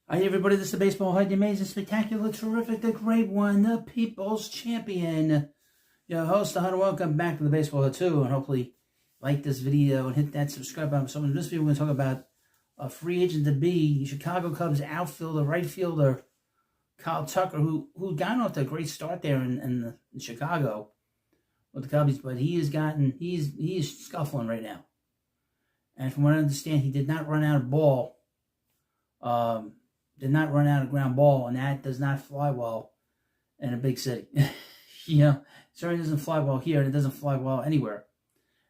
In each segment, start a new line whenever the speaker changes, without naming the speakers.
Hi everybody, this is the Baseball Head, the amazing, spectacular, terrific, the great one, the people's champion. Your host, the Hunter. Welcome back to the Baseball Head 2, and hopefully like this video and hit that subscribe button. So in this video, we're going to talk about a free agent to be Chicago Cubs outfielder, right fielder, Kyle Tucker, who got off to a great start there in Chicago with the Cubs, but he's scuffling right now. And from what I understand, he did not run out of ball. Did not run out of ground ball, and that does not fly well in a big city. It certainly doesn't fly well here, and it doesn't fly well anywhere.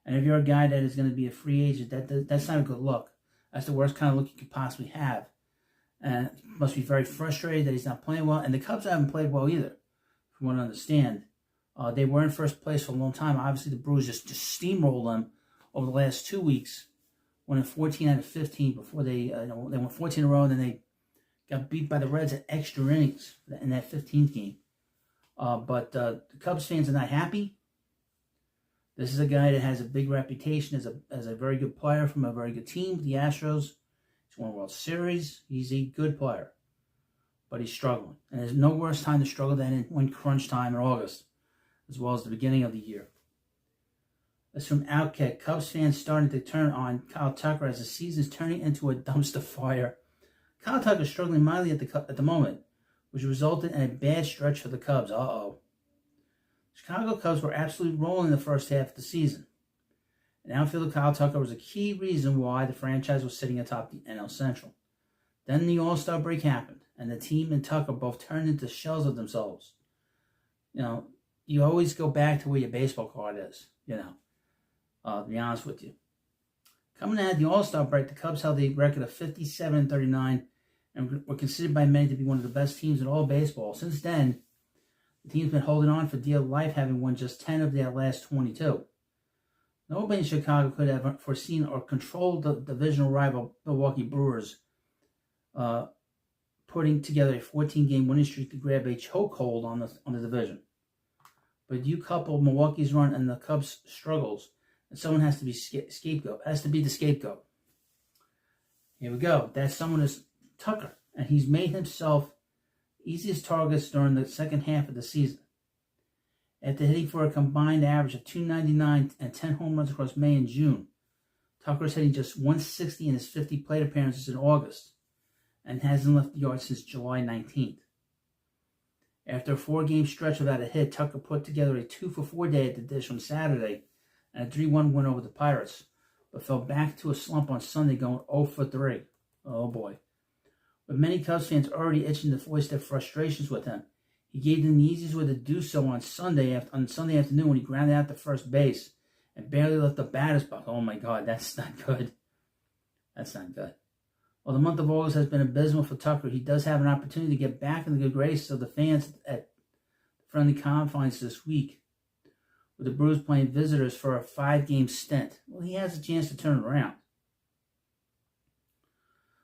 And if you're a guy that is going to be a free agent, that's not a good look. That's the worst kind of look you could possibly have. And must be very frustrated that he's not playing well. And the Cubs haven't played well either, from what I understand. They were in first place for a long time. Obviously, the Brewers just steamrolled them over the last 2 weeks, winning 14 out of 15 before they won 14 in a row, and then they got beat by the Reds at extra innings in that 15th game. But the Cubs fans are not happy. This is a guy that has a big reputation as a very good player from a very good team, the Astros. He's won a World Series. He's a good player. But he's struggling. And there's no worse time to struggle than when crunch time in August, as well as the beginning of the year. That's from Outkick. Cubs fans starting to turn on Kyle Tucker as the season's turning into a dumpster fire. Kyle Tucker is struggling mildly at the moment, which resulted in a bad stretch for the Cubs. Chicago Cubs were absolutely rolling in the first half of the season. And outfielder Kyle Tucker was a key reason why the franchise was sitting atop the NL Central. Then the All-Star break happened, and the team and Tucker both turned into shells of themselves. You always go back to where your baseball card is, to be honest with you. Coming out of the All-Star break, the Cubs held a record of 57-39 and were considered by many to be one of the best teams in all of baseball. Since then, the team's been holding on for dear life, having won just 10 of their last 22. Nobody in Chicago could have foreseen or controlled the divisional rival Milwaukee Brewers putting together a 14-game winning streak to grab a chokehold on the division. But you couple Milwaukee's run and the Cubs' struggles, and someone has to be scapegoat. Has to be the scapegoat. Here we go. That someone is Tucker, and he's made himself easiest targets during the second half of the season. After hitting for a combined average of .299 and 10 home runs across May and June, Tucker is hitting just .160 in his 50 plate appearances in August, and hasn't left the yard since July 19th. After a 4-game stretch without a hit, Tucker put together a 2-for-4 day at the dish on Saturday and a 3-1 win over the Pirates, but fell back to a slump on Sunday going 0-for-3. Oh boy. With many Cubs fans already itching to voice their frustrations with him, he gave them the easiest way to do so on Sunday afternoon when he grounded out to first base and barely left the batter's box. Oh my God, that's not good. That's not good. While the month of August has been abysmal for Tucker, he does have an opportunity to get back in the good graces of the fans at friendly confines this week, with the Brewers playing visitors for a 5-game stint. Well, he has a chance to turn it around.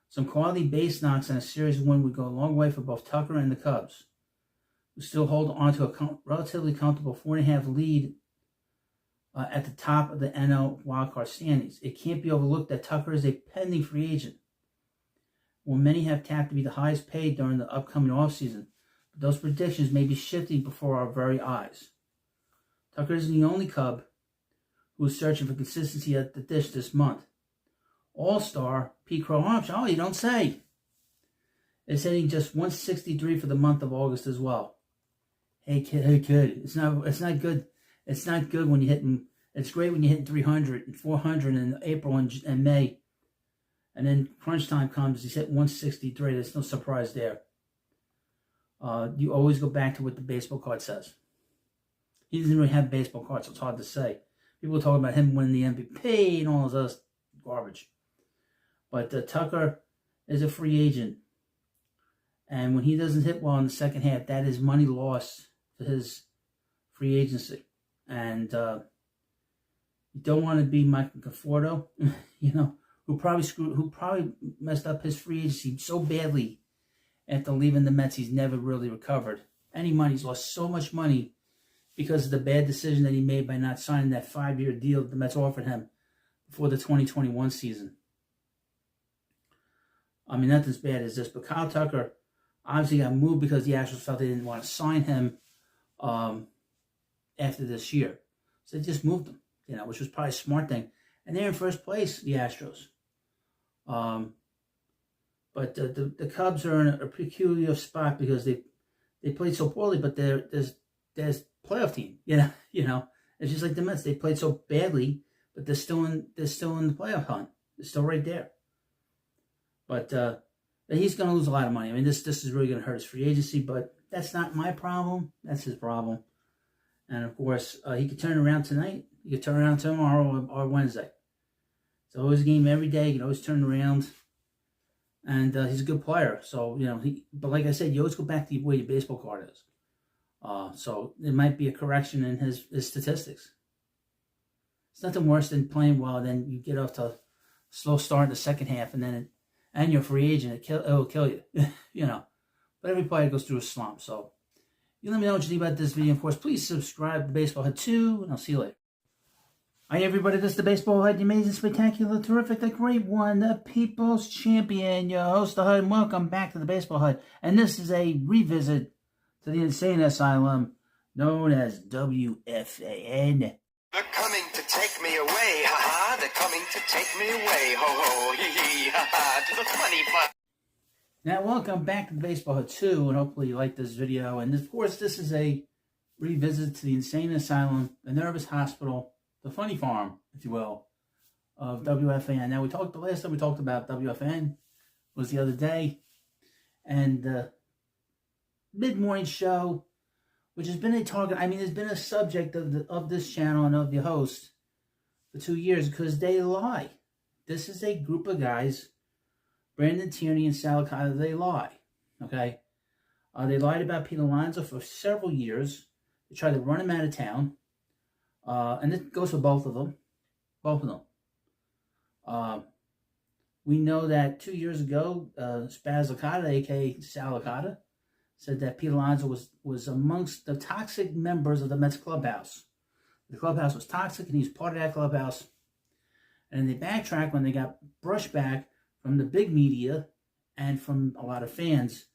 Some quality base knocks and a series win would go a long way for both Tucker and the Cubs, who still hold on to a relatively comfortable 4.5 lead at the top of the NL wildcard standings. It can't be overlooked that Tucker is a pending free agent. Well, many have tapped to be the highest paid during the upcoming offseason, but those predictions may be shifting before our very eyes. Tucker isn't the only Cub who is searching for consistency at the dish this month. All-star Pete Crow Armstrong, you don't say, is hitting just .163 for the month of August as well. Hey kid, it's not good. It's not good when you're hitting. It's great when you're hitting 300 and 400 in April and May, and then crunch time comes. He's hitting .163. There's no surprise there. You always go back to what the baseball card says. He doesn't really have baseball cards, so it's hard to say. People talk about him winning the MVP and all this other garbage. But Tucker is a free agent. And when he doesn't hit well in the second half, that is money lost for his free agency. And you don't want to be Michael Conforto, who probably messed up his free agency so badly after leaving the Mets, he's never really recovered any money. He's lost so much money because of the bad decision that he made by not signing that 5-year deal that the Mets offered him before the 2021 season. I mean, nothing as bad as this. But Kyle Tucker obviously got moved because the Astros felt they didn't want to sign him after this year. So they just moved him, which was probably a smart thing. And they're in first place, the Astros. But the Cubs are in a peculiar spot because they played so poorly, but there's playoff team. It's just like the Mets. They played so badly, but they're still in the playoff hunt. They're still right there. But he's going to lose a lot of money. I mean, this is really going to hurt his free agency, but that's not my problem. That's his problem. And of course, he could turn around tonight. He could turn around tomorrow or Wednesday. It's always a game every day. You can always turn around. And he's a good player. So, but like I said, you always go back to where your baseball card is. So there might be a correction in his statistics. It's nothing worse than playing well, then you get off to a slow start in the second half, and you're a free agent. It'll kill you, But every player goes through a slump. So you let me know what you think about this video. Of course, please subscribe to Baseball Head 2, and I'll see you later. Hi, everybody. This is the Baseball Head, the amazing, spectacular, terrific, the great one, the People's Champion, your host, the HUD, and welcome back to the Baseball Head. And this is a revisit to the insane asylum known as WFAN.
They're coming to take me away, ha-ha. They're coming to take me away, ho-ho, hee-hee, ha-ha, to the funny fun.
Now, welcome back to the Baseball Head 2, and hopefully you like this video. And, of course, this is a revisit to the insane asylum, the nervous hospital, the funny farm, if you will, of WFAN. Now, the last time we talked about WFAN was the other day, and the mid-morning show, which has been a target, has been a subject of this channel and of the host for 2 years because they lie. This is a group of guys, Brandon Tierney and Salicata, they lie, okay? They lied about Pete Alonso for several years. They tried to run him out of town. And it goes for both of them. We know that 2 years ago, Spaz Licata, a.k.a. Sal Licata, said that Pete Alonso was amongst the toxic members of the Mets clubhouse. The clubhouse was toxic, and he was part of that clubhouse. And they backtracked when they got brushed back from the big media and from a lot of fans.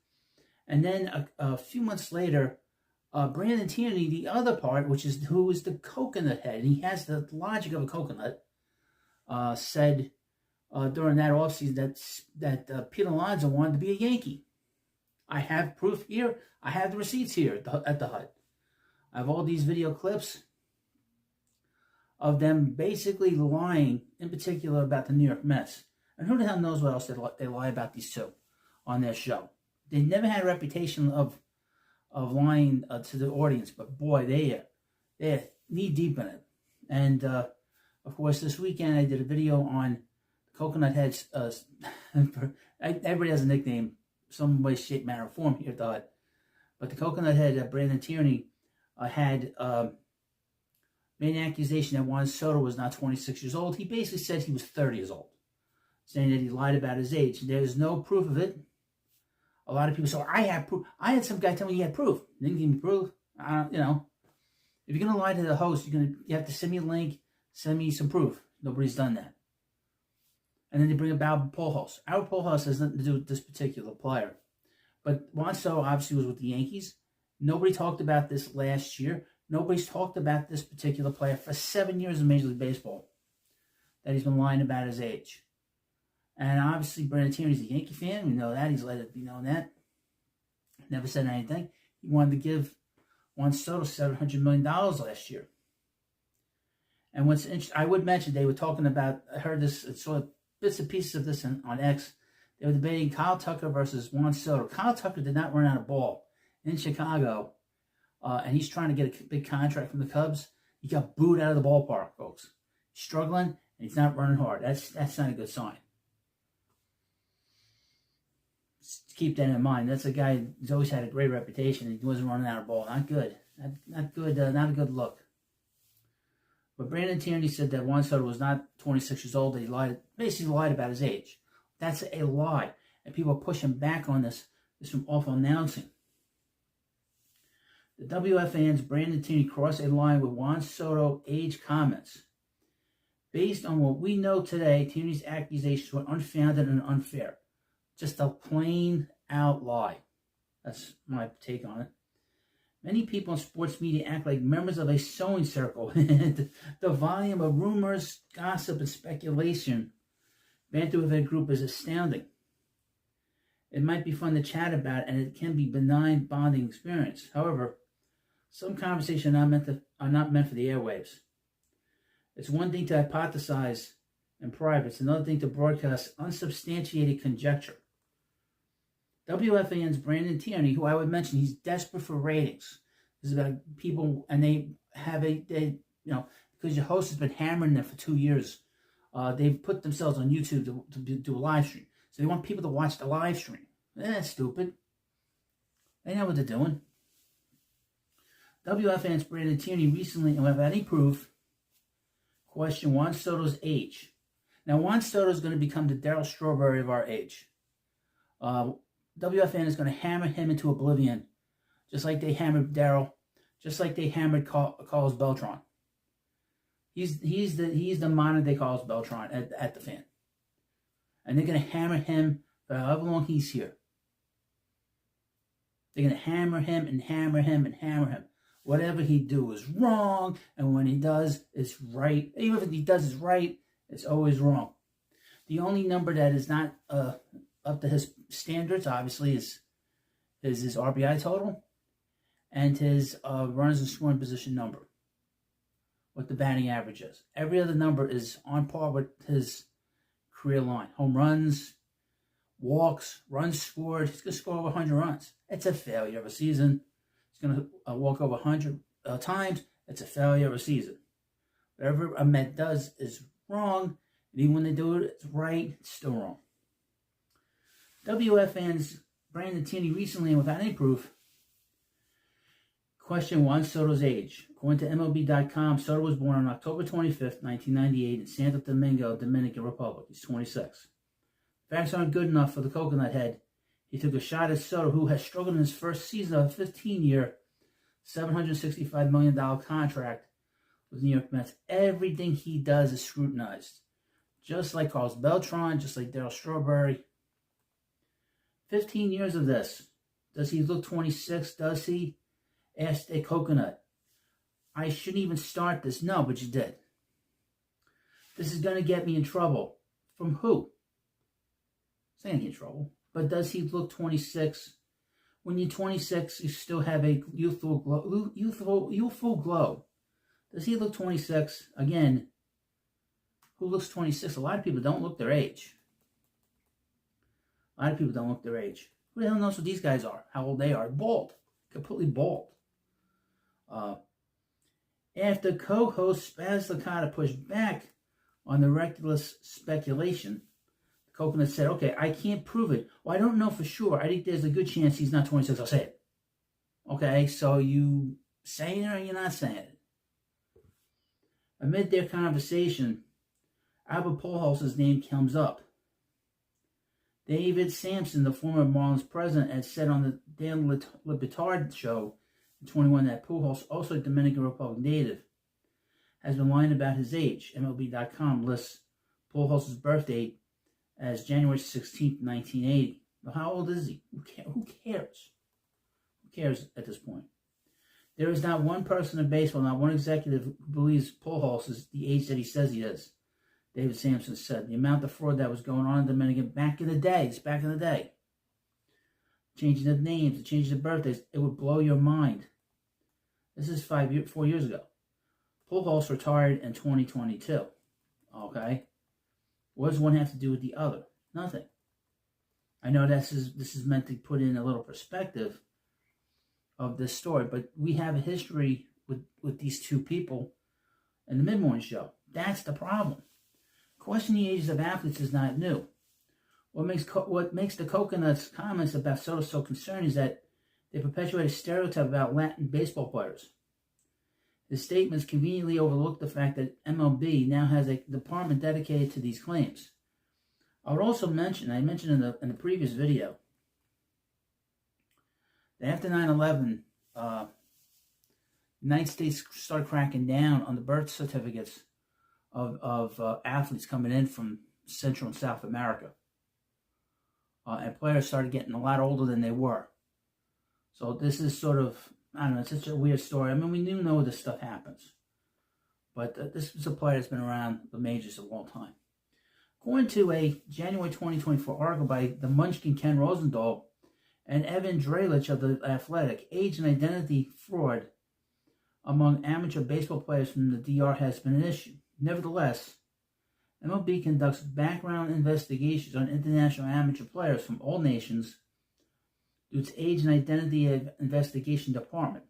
And then a few months later, Brandon Tierney, the other part, who is the coconut head, and he has the logic of a coconut, said during that offseason that Pete Alonso wanted to be a Yankee. I have proof here. I have the receipts here at the HUD. I have all these video clips of them basically lying, in particular about the New York Mets. And who the hell knows what else they lie about these two on their show. They never had a reputation of lying to the audience, but boy, they're knee deep in it. And of course, this weekend I did a video on Coconut Heads. Everybody has a nickname, some way, shape, manner, or form here, but the Coconut Head, Brandon Tierney, had made an accusation that Juan Soto was not 26 years old. He basically said he was 30 years old, saying that he lied about his age. There's no proof of it. A lot of people say, I have proof. I had some guy tell me he had proof. He didn't give me proof. If you're going to lie to the host, you have to send me a link, send me some proof. Nobody's done that. And then they bring up Albert Pujols. Albert Pujols has nothing to do with this particular player. But Juan Soto obviously was with the Yankees. Nobody talked about this last year. Nobody's talked about this particular player for 7 years in Major League Baseball, that he's been lying about his age. And obviously, Brandon Tierney's a Yankee fan. We know that. He's let it be known that. Never said anything. He wanted to give Juan Soto $700 million last year. And what's interesting, I would mention, they were talking about, I heard this, saw bits and pieces of this on X. They were debating Kyle Tucker versus Juan Soto. Kyle Tucker did not run out of ball in Chicago, and he's trying to get a big contract from the Cubs. He got booed out of the ballpark, folks. He's struggling, and he's not running hard. That's not a good sign. Keep that in mind. That's a guy who's always had a great reputation. He wasn't running out of ball. Not good. Not good. Not a good look. But Brandon Tierney said that Juan Soto was not 26 years old. That he basically lied about his age. That's a lie, and people are pushing back on this. This from awful announcing. The WFAN's Brandon Tierney crossed a line with Juan Soto age comments. Based on what we know today, Tierney's accusations were unfounded and unfair. Just a plain out lie. That's my take on it. Many people in sports media act like members of a sewing circle. The volume of rumors, gossip, and speculation banter with a group is astounding. It might be fun to chat about, and it can be a benign bonding experience. However, some conversations are not meant for the airwaves. It's one thing to hypothesize in private. It's another thing to broadcast unsubstantiated conjecture. WFAN's Brandon Tierney, who I would mention, he's desperate for ratings. This is about people, and because your host has been hammering them for 2 years, they've put themselves on YouTube to do a live stream. So they want people to watch the live stream. That's stupid. They know what they're doing. WFAN's Brandon Tierney recently, and without any proof, questioned Juan Soto's age. Now, Juan Soto is going to become the Darryl Strawberry of our age. WFAN is going to hammer him into oblivion, just like they hammered Darryl, just like they hammered Carlos Beltran. He's the modern day Carlos Beltran at the Fan, and they're going to hammer him for however long he's here. They're going to hammer him and hammer him and hammer him. Whatever he do is wrong, and when he does, it's right. Even if he does is right, it's always wrong. The only number that is not up to his standards, obviously, is his RBI total and his runners in scoring position number, what the batting average is. Every other number is on par with his career line. Home runs, walks, runs scored. He's going to score over 100 runs. It's a failure of a season. He's going to walk over 100 times. It's a failure of a season. Whatever a Met does is wrong. And even when they do it, it's right. It's still wrong. WFAN's Brandon Tierney recently, and without any proof, questioned Juan Soto's age. According to MLB.com, Soto was born on October 25th, 1998 in Santo Domingo, Dominican Republic. He's 26. Facts aren't good enough for the coconut head. He took a shot at Soto, who has struggled in his first season of a 15-year, $765 million contract with the New York Mets. Everything he does is scrutinized. Just like Carlos Beltran, just like Darryl Strawberry. 15 years of this. Does he look 26? Does he? Asked a coconut. I shouldn't even start this. No, but you did. This is going to get me in trouble. From who? It's not going to get in trouble. But does he look 26? When you're 26, you still have a youthful glow. Does he look 26? Again, who looks 26? A lot of people don't look their age. A lot of people don't look their age. Who the hell knows what these guys are? How old they are? Bald. Completely bald. After co-host Spaz Licata pushed back on the reckless speculation, the coconut said, okay, I can't prove it. Well, I don't know for sure. I think there's a good chance he's not 26. I'll say it. Okay, so you saying it or you're not saying it? Amid their conversation, Albert Pujols' name comes up. David Sampson, the former Marlins president, had said on the Dan Le Batard show in 21 that Pujols, also a Dominican Republic native, has been lying about his age. MLB.com lists Pujols' birth date as January 16, 1980. Well, how old is he? Who cares? Who cares at this point? There is not one person in baseball, not one executive who believes Pujols is the age that he says he is. David Sampson said the amount of fraud that was going on in Dominican back in the day, changing the names, changing the birthdays, it would blow your mind. This is 4 years ago. Pujols retired in 2022. Okay, what does one have to do with the other? Nothing. I know this is meant to put in a little perspective of this story, but we have a history with these two people in the mid-morning show. That's the problem. Questioning the ages of athletes is not new. What makes the Coconut's comments about Soto so concerning is that they perpetuate a stereotype about Latin baseball players. His statements conveniently overlook the fact that MLB now has a department dedicated to these claims. I would also mention, I mentioned in the previous video, that after 9/11, the United States started cracking down on the birth certificates of athletes coming in from Central and South America. and players started getting a lot older than they were. So this is sort of, I don't know, it's such a weird story. I mean, we do know this stuff happens. But this is a player that's been around the majors a long time. According to a January 2024 article by the Munchkin Ken Rosendahl and Evan Dralich of The Athletic, age and identity fraud among amateur baseball players from the DR has been an issue. Nevertheless, MLB conducts background investigations on international amateur players from all nations through its Age and Identity Investigation Department,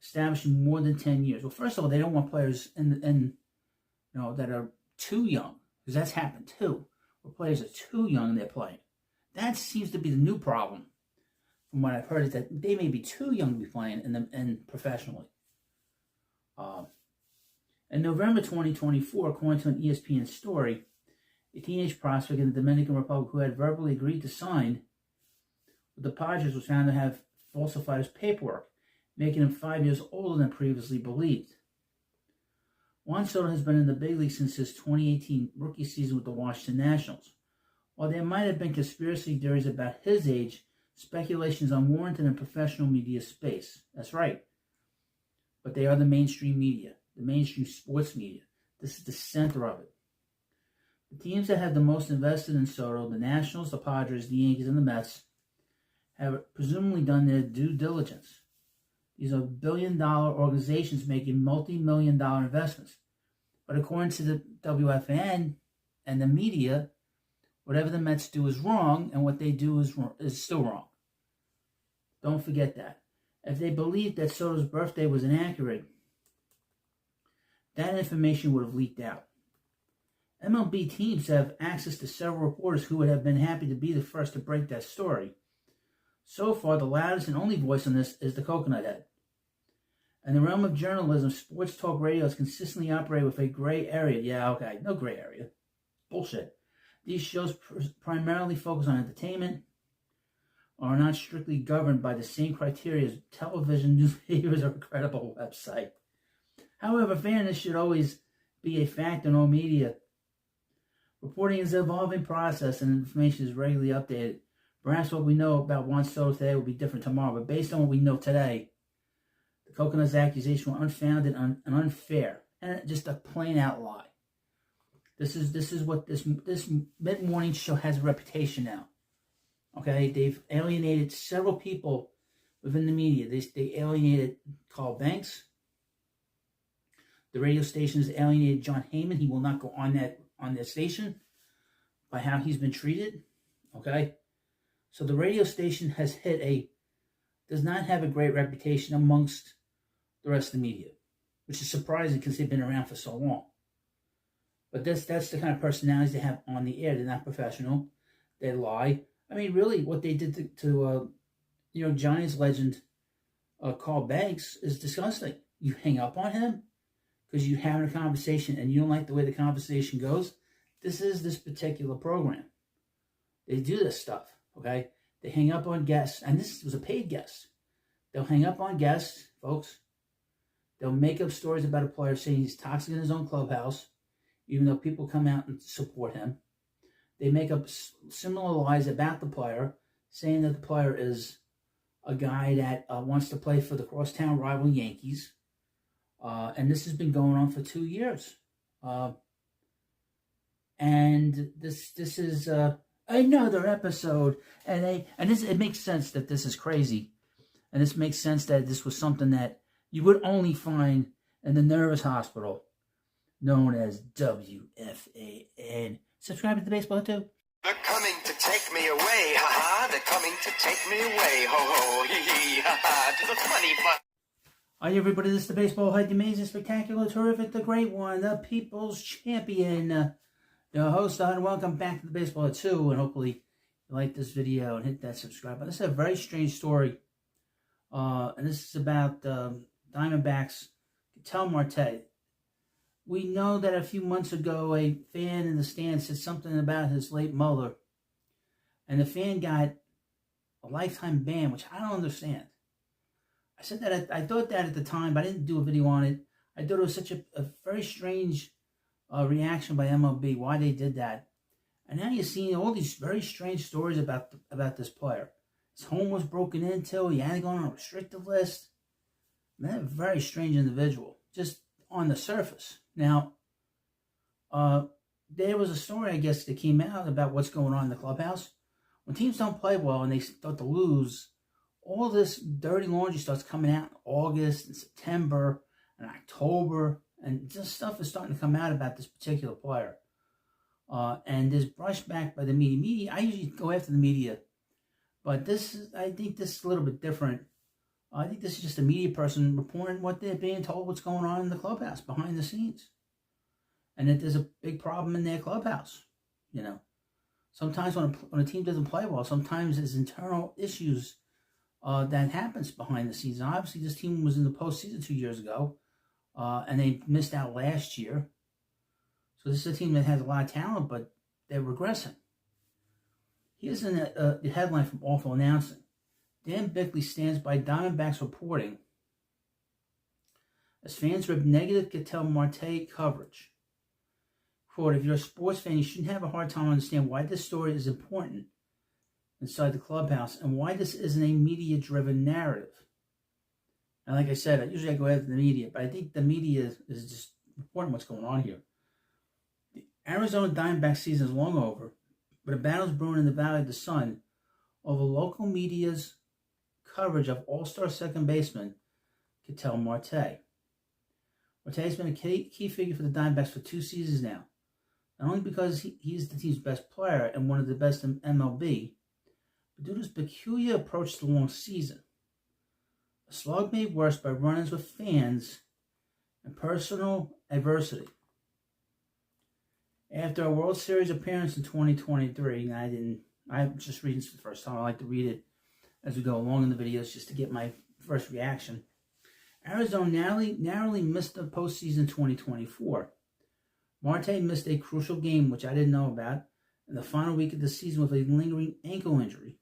established in more than 10 years. Well, first of all, they don't want players that are too young, because that's happened too, where players are too young and they're playing. That seems to be the new problem, from what I've heard, is that they may be too young to be playing and professionally. In November 2024, according to an ESPN story, a teenage prospect in the Dominican Republic who had verbally agreed to sign with the Padres was found to have falsified his paperwork, making him 5 years older than previously believed. Juan Soto has been in the big league since his 2018 rookie season with the Washington Nationals. While there might have been conspiracy theories about his age, speculation is unwarranted in professional media space. That's right. But they are the mainstream media, the mainstream sports media. This is the center of it. The teams that have the most invested in Soto, the Nationals, the Padres, the Yankees, and the Mets, have presumably done their due diligence. These are billion-dollar organizations making multi-million-dollar investments. But according to the WFAN and the media, whatever the Mets do is wrong, and what they do is still wrong. Don't forget that. If they believed that Soto's birthday was inaccurate, that information would have leaked out. MLB teams have access to several reporters who would have been happy to be the first to break that story. So far, the loudest and only voice on this is the Coconut Head. In the realm of journalism, sports talk radio has consistently operated with a gray area. Yeah, okay, no gray area. Bullshit. These shows primarily focus on entertainment, are not strictly governed by the same criteria as television, newspapers, or credible website. However, fairness should always be a factor in all media. Reporting is an evolving process and information is regularly updated. Perhaps what we know about Juan Soto today will be different tomorrow, but based on what we know today, the Coconut's accusations were unfounded and unfair, and just a plain-out lie. This is what this mid-morning show has a reputation now. Okay, they've alienated several people within the media. They alienated Carl Banks. The radio station has alienated John Heyman. He will not go on that station by how he's been treated. Okay, so the radio station does not have a great reputation amongst the rest of the media, which is surprising because they've been around for so long. But that's the kind of personalities they have on the air. They're not professional. They lie. I mean, really, what they did to Giants legend Carl Banks is disgusting. You hang up on him because you're having a conversation and you don't like the way the conversation goes. This is this particular program. They do this stuff, okay? They hang up on guests, and this was a paid guest. They'll hang up on guests, folks. They'll make up stories about a player saying he's toxic in his own clubhouse, even though people come out and support him. They make up similar lies about the player, saying that the player is a guy that wants to play for the crosstown rival Yankees. And this has been going on for 2 years. And this is another episode. And it makes sense that this is crazy. And this makes sense that this was something that you would only find in the nervous hospital known as WFAN. Subscribe to the Baseball too.
They're coming to take me away, ha-ha. They're coming to take me away, ho-ho, hee-hee, ha-ha, to the funny fun.
Hi everybody, this is the Baseball Head, the amazing, spectacular, terrific, the great one, the people's champion, the host, and welcome back to the Baseball Head 2, and hopefully you like this video and hit that subscribe button. This is a very strange story, and this is about Diamondbacks, Ketel Marte. We know that a few months ago, a fan in the stands said something about his late mother, and the fan got a lifetime ban, which I don't understand. I said that I thought that at the time, but I didn't do a video on it. I thought it was such a very strange reaction by MLB, why they did that. And now you're seeing all these very strange stories about this player. His home was broken into. He had to go on a restricted list. Man, a very strange individual, just on the surface. Now, there was a story, I guess, that came out about what's going on in the clubhouse. When teams don't play well and they start to lose, all this dirty laundry starts coming out in August and September and October, and just stuff is starting to come out about this particular player. And is brushed back by the media. I usually go after the media, but I think this is a little bit different. I think this is just a media person reporting what they're being told, what's going on in the clubhouse behind the scenes. And that there's a big problem in their clubhouse. Sometimes when a team doesn't play well, sometimes there's internal issues that happens behind the scenes. And obviously, this team was in the postseason 2 years ago, and they missed out last year. So this is a team that has a lot of talent, but they're regressing. Here's the headline from Awful Announcing. Dan Bickley stands by Diamondbacks reporting as fans rip negative Ketel Marte coverage. Quote, if you're a sports fan, you shouldn't have a hard time understanding why this story is important inside the clubhouse and why this isn't a media-driven narrative. And like I said, usually I go after the media, but I think the media is just reporting what's going on here. The Arizona Diamondbacks season is long over, but a battle's brewing in the Valley of the Sun over local media's coverage of all-star second baseman Ketel Marte. Marte has been a key figure for the Diamondbacks for 2 seasons now, not only because he's the team's best player and one of the best in MLB, but due to his peculiar approach to the long season. A slog made worse by run-ins with fans and personal adversity. After a World Series appearance in 2023, and I'm just reading this for the first time. I like to read it as we go along in the videos just to get my first reaction. Arizona narrowly missed the postseason 2024. Marte missed a crucial game, which I didn't know about, in the final week of the season with a lingering ankle injury,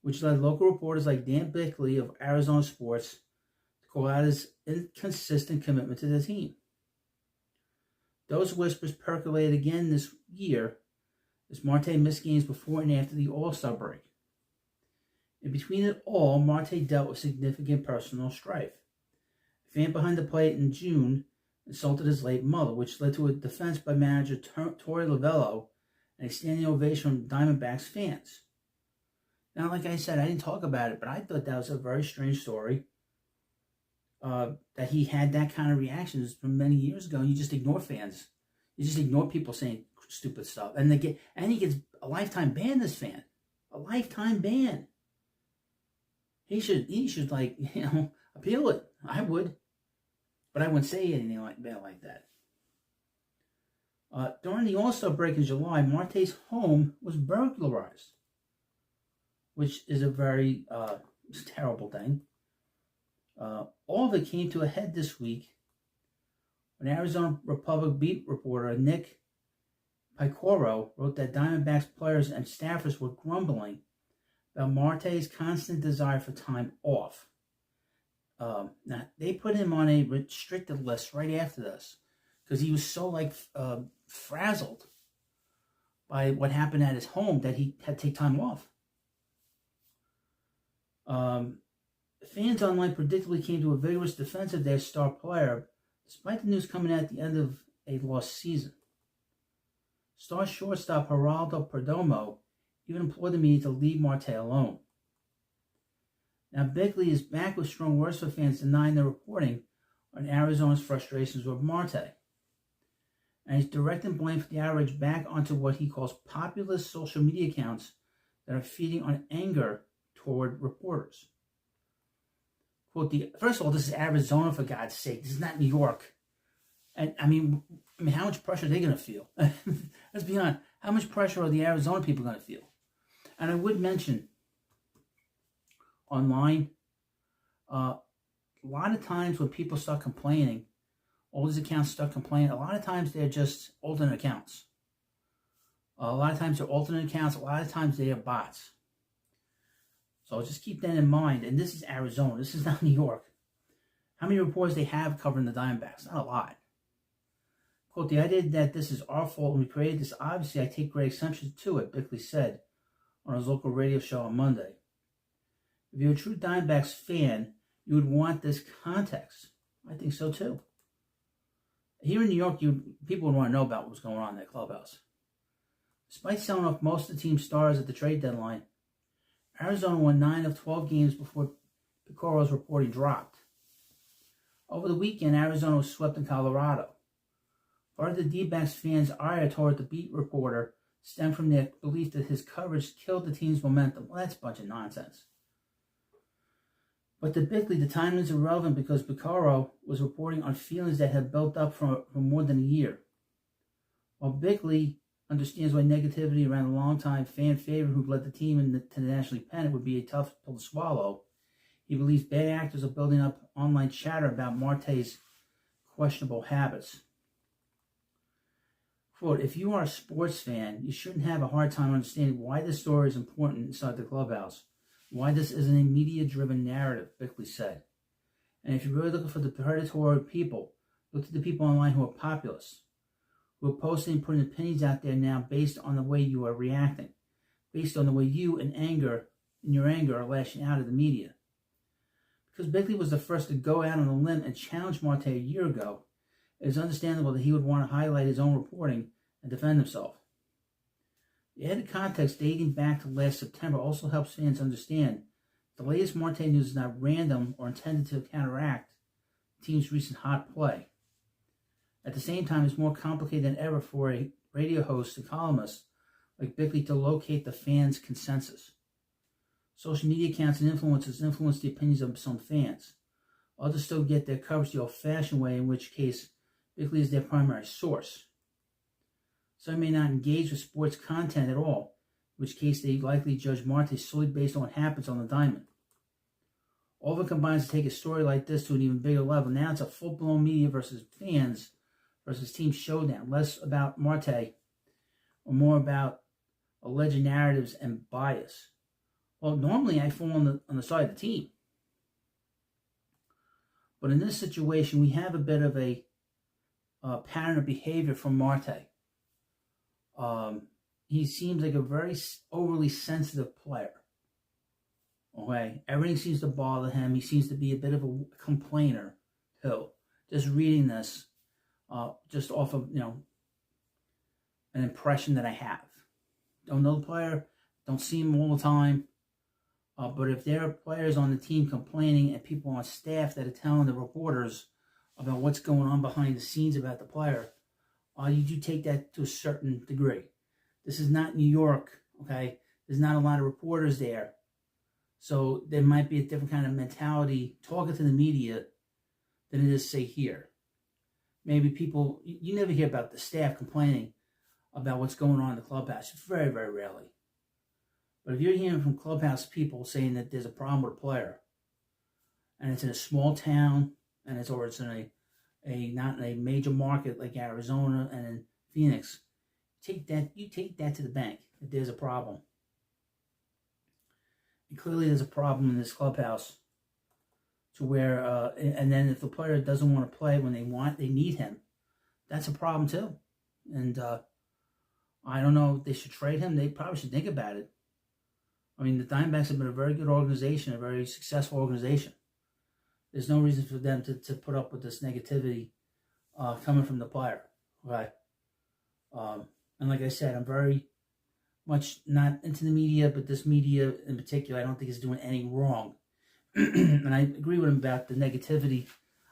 which led local reporters like Dan Bickley of Arizona Sports to call out his inconsistent commitment to the team. Those whispers percolated again this year as Marte missed games before and after the All-Star break. In between it all, Marte dealt with significant personal strife. A fan behind the plate in June insulted his late mother, which led to a defense by manager Torey Lovullo and a standing ovation from Diamondbacks fans. Now, like I said, I didn't talk about it, but I thought that was a very strange story. That he had that kind of reactions from many years ago, and you just ignore fans. You just ignore people saying stupid stuff. And he gets a lifetime ban, this fan. A lifetime ban. He should appeal it. I would. But I wouldn't say anything like that. During the All-Star break in July, Marte's home was burglarized, which is a very terrible thing. All of it came to a head this week when Arizona Republic beat reporter Nick Picoro wrote that Diamondbacks players and staffers were grumbling about Marte's constant desire for time off. Now, they put him on a restricted list right after this because he was so frazzled by what happened at his home that he had to take time off. Fans online predictably came to a vigorous defense of their star player, despite the news coming at the end of a lost season. Star shortstop Geraldo Perdomo even implored the media to leave Marte alone. Now, Bickley is back with strong words for fans denying the reporting on Arizona's frustrations with Marte. And he's directing blame for the outrage back onto what he calls populist social media accounts that are feeding on anger toward reporters. Quote, first of all, this is Arizona, for God's sake. This is not New York. And I mean, how much pressure are they going to feel? Let's be honest. How much pressure are the Arizona people going to feel? And I would mention, online, a lot of times when people start complaining, all these accounts start complaining, a lot of times they're just alternate accounts. A lot of times they're alternate accounts. A lot of times they are bots. So just keep that in mind. And this is Arizona. This is not New York. How many reporters they have covering the Diamondbacks? Not a lot. Quote, the idea that this is our fault and we created this, obviously I take great exception to it, Bickley said on his local radio show on Monday. If you're a true Diamondbacks fan, you would want this context. I think so too. Here in New York, people would want to know about what was going on in that clubhouse. Despite selling off most of the team's stars at the trade deadline, Arizona won 9 of 12 games before Picaro's reporting dropped. Over the weekend, Arizona was swept in Colorado. Part of the D-backs fans' ire toward the beat reporter stemmed from their belief that his coverage killed the team's momentum. Well, that's a bunch of nonsense. But to Bickley, the timing is irrelevant because Picaro was reporting on feelings that had built up for more than a year. While Bickley understands why negativity around a longtime fan favorite who led the team to the National League pennant would be a tough pill to swallow, he believes bad actors are building up online chatter about Marte's questionable habits. Quote, if you are a sports fan, you shouldn't have a hard time understanding why this story is important inside the clubhouse, why this isn't a media-driven narrative, Bickley said. And if you're really looking for the predatory people, look at the people online who are populist, who are posting and putting opinions out there now based on the way you are reacting, based on the way you, in your anger, are lashing out at the media. Because Bickley was the first to go out on a limb and challenge Marte a year ago, it is understandable that he would want to highlight his own reporting and defend himself. The added context dating back to last September also helps fans understand the latest Marte news is not random or intended to counteract the team's recent hot play. At the same time, it's more complicated than ever for a radio host and columnist like Bickley to locate the fans' consensus. Social media accounts and influencers influence the opinions of some fans. Others still get their coverage the old-fashioned way, in which case Bickley is their primary source. Some may not engage with sports content at all, in which case they likely judge Marte solely based on what happens on the diamond. All of it combines to take a story like this to an even bigger level. Now it's a full-blown media versus fans versus team showdown, less about Marte or more about alleged narratives and bias. Well, normally I fall on the side of the team. But in this situation, we have a bit of a pattern of behavior from Marte. He seems like a very overly sensitive player. Okay, everything seems to bother him. He seems to be a bit of a complainer too. Just reading this, just off of an impression that I have. Don't know the player, don't see him all the time. But if there are players on the team complaining and people on staff that are telling the reporters about what's going on behind the scenes about the player, you do take that to a certain degree. This is not New York, okay? There's not a lot of reporters there. So there might be a different kind of mentality talking to the media than it is, say, here. Maybe people, you never hear about the staff complaining about what's going on in the clubhouse. Very, very rarely. But if you're hearing from clubhouse people saying that there's a problem with a player, and it's in a small town, and it's in a not in a major market like Arizona and in Phoenix, you take that to the bank that there's a problem. And clearly there's a problem in this clubhouse to where, and then if the player doesn't want to play when they need him, that's a problem too. And I don't know if they should trade him. They probably should think about it. I mean, the Diamondbacks have been a very good organization, a very successful organization. There's no reason for them to put up with this negativity coming from the player, right? And like I said, I'm very much not into the media, but this media in particular, I don't think is doing any wrong. And I agree with him about the negativity.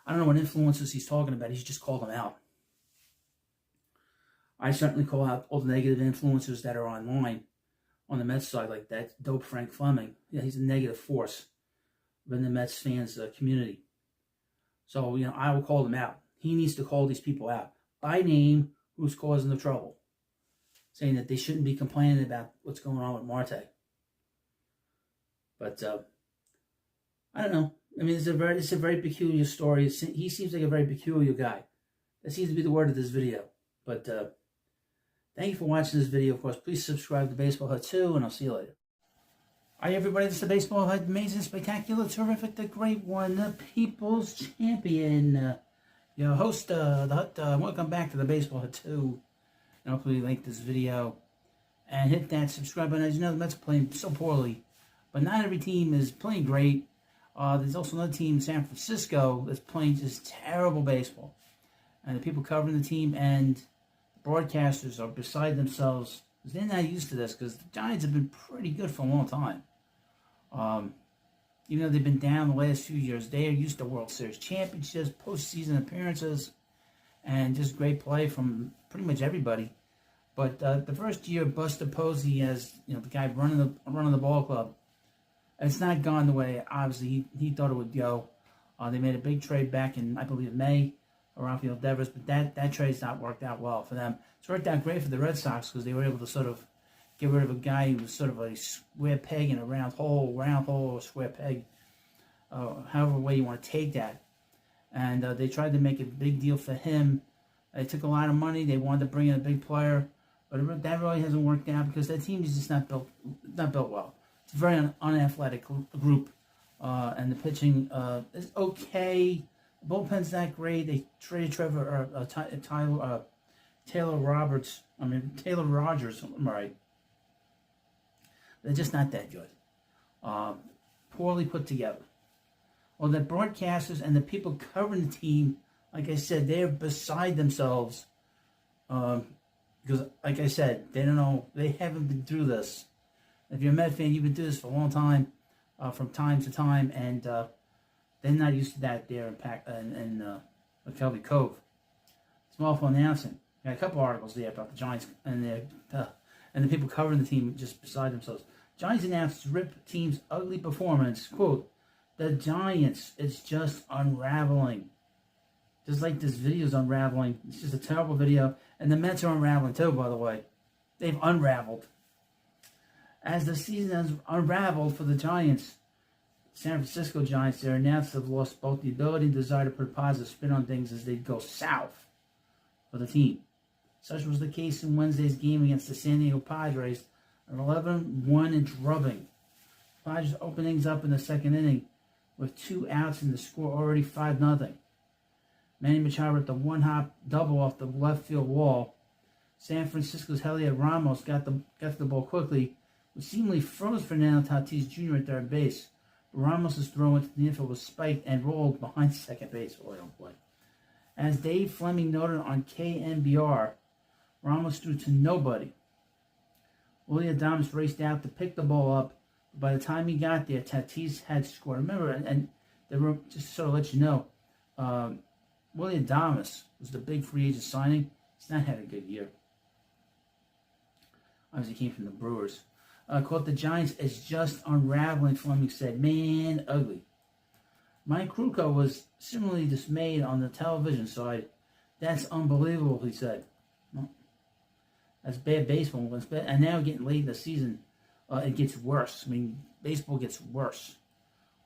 I don't know what influencers he's talking about. He's just called them out. I certainly call out all the negative influencers that are online on the Mets side, like that dope Frank Fleming. Yeah, he's a negative force within the Mets fans community. So, I will call them out. He needs to call these people out by name who's causing the trouble, saying that they shouldn't be complaining about what's going on with Marte. But I don't know. I mean, it's a very peculiar story. He seems like a very peculiar guy. That seems to be the word of this video. But thank you for watching this video. Of course, please subscribe to Baseball Hut 2, and I'll see you later. Hi, everybody. This is the Baseball Hut. Amazing, spectacular, terrific, the great one, the people's champion. Yeah, host, welcome back to the Baseball Hit 2. And hopefully you like this video. And hit that subscribe button. As you know, the Mets are playing so poorly. But not every team is playing great. There's also another team in San Francisco that's playing just terrible baseball. And the people covering the team and the broadcasters are beside themselves. Because they're not used to this. Because the Giants have been pretty good for a long time. Even though they've been down the last few years, they are used to World Series championships, postseason appearances, and just great play from pretty much everybody. But the first year, Buster Posey as the guy running the ball club, it's not gone the way obviously he thought it would go. They made a big trade back in, I believe, May, Rafael Devers, but that trade's not worked out well for them. It's worked out great for the Red Sox because they were able to sort of get rid of a guy who was sort of a square peg in a round hole or square peg, however way you want to take that. And they tried to make a big deal for him. They took a lot of money. They wanted to bring in a big player, but that really hasn't worked out because that team is just not built well. It's a very unathletic group, and the pitching is okay. The bullpen's not great. They traded Taylor Rogers. I'm right. They're just not that good. Poorly put together. Well, the broadcasters and the people covering the team, like I said, they're beside themselves. Because, like I said, they don't know. They haven't been through this. If you're a Met fan, you've been through this for a long time, from time to time, and they're not used to that there in McKelvey Cove. Small for announcing. Got a couple articles there about the Giants and the people covering the team just beside themselves. Giants announced rip team's ugly performance. Quote, the Giants, it's just unraveling. Just like this video's unraveling. It's just a terrible video. And the Mets are unraveling too, by the way. They've unraveled. As the season has unraveled for the Giants, San Francisco Giants, they're announced have lost both the ability and desire to put a positive spin on things as they go south for the team. Such was the case in Wednesday's game against the San Diego Padres, an 11-1 drubbing. Padres opened things up in the second inning with 2 outs and the score already 5-0. Manny Machado with the one-hop double off the left field wall. San Francisco's Heliot Ramos got the ball quickly, but seemingly froze Fernando Tatis Jr. at third base. Ramos' throw into the infield was spiked and rolled behind second base. Oh boy. As Dave Fleming noted on KNBR, Ramos threw to nobody. Willie Adames raced out to pick the ball up. By the time he got there, Tatis had scored. Remember, and they were just to sort of let you know, Willie Adames was the big free agent signing. He's not had a good year. Obviously, he came from the Brewers. Quote, the Giants is just unraveling, Fleming said. Man, ugly. Mike Krukow was similarly dismayed on the television side. That's unbelievable, he said. Well, that's bad baseball. And now getting late in the season, it gets worse. I mean, baseball gets worse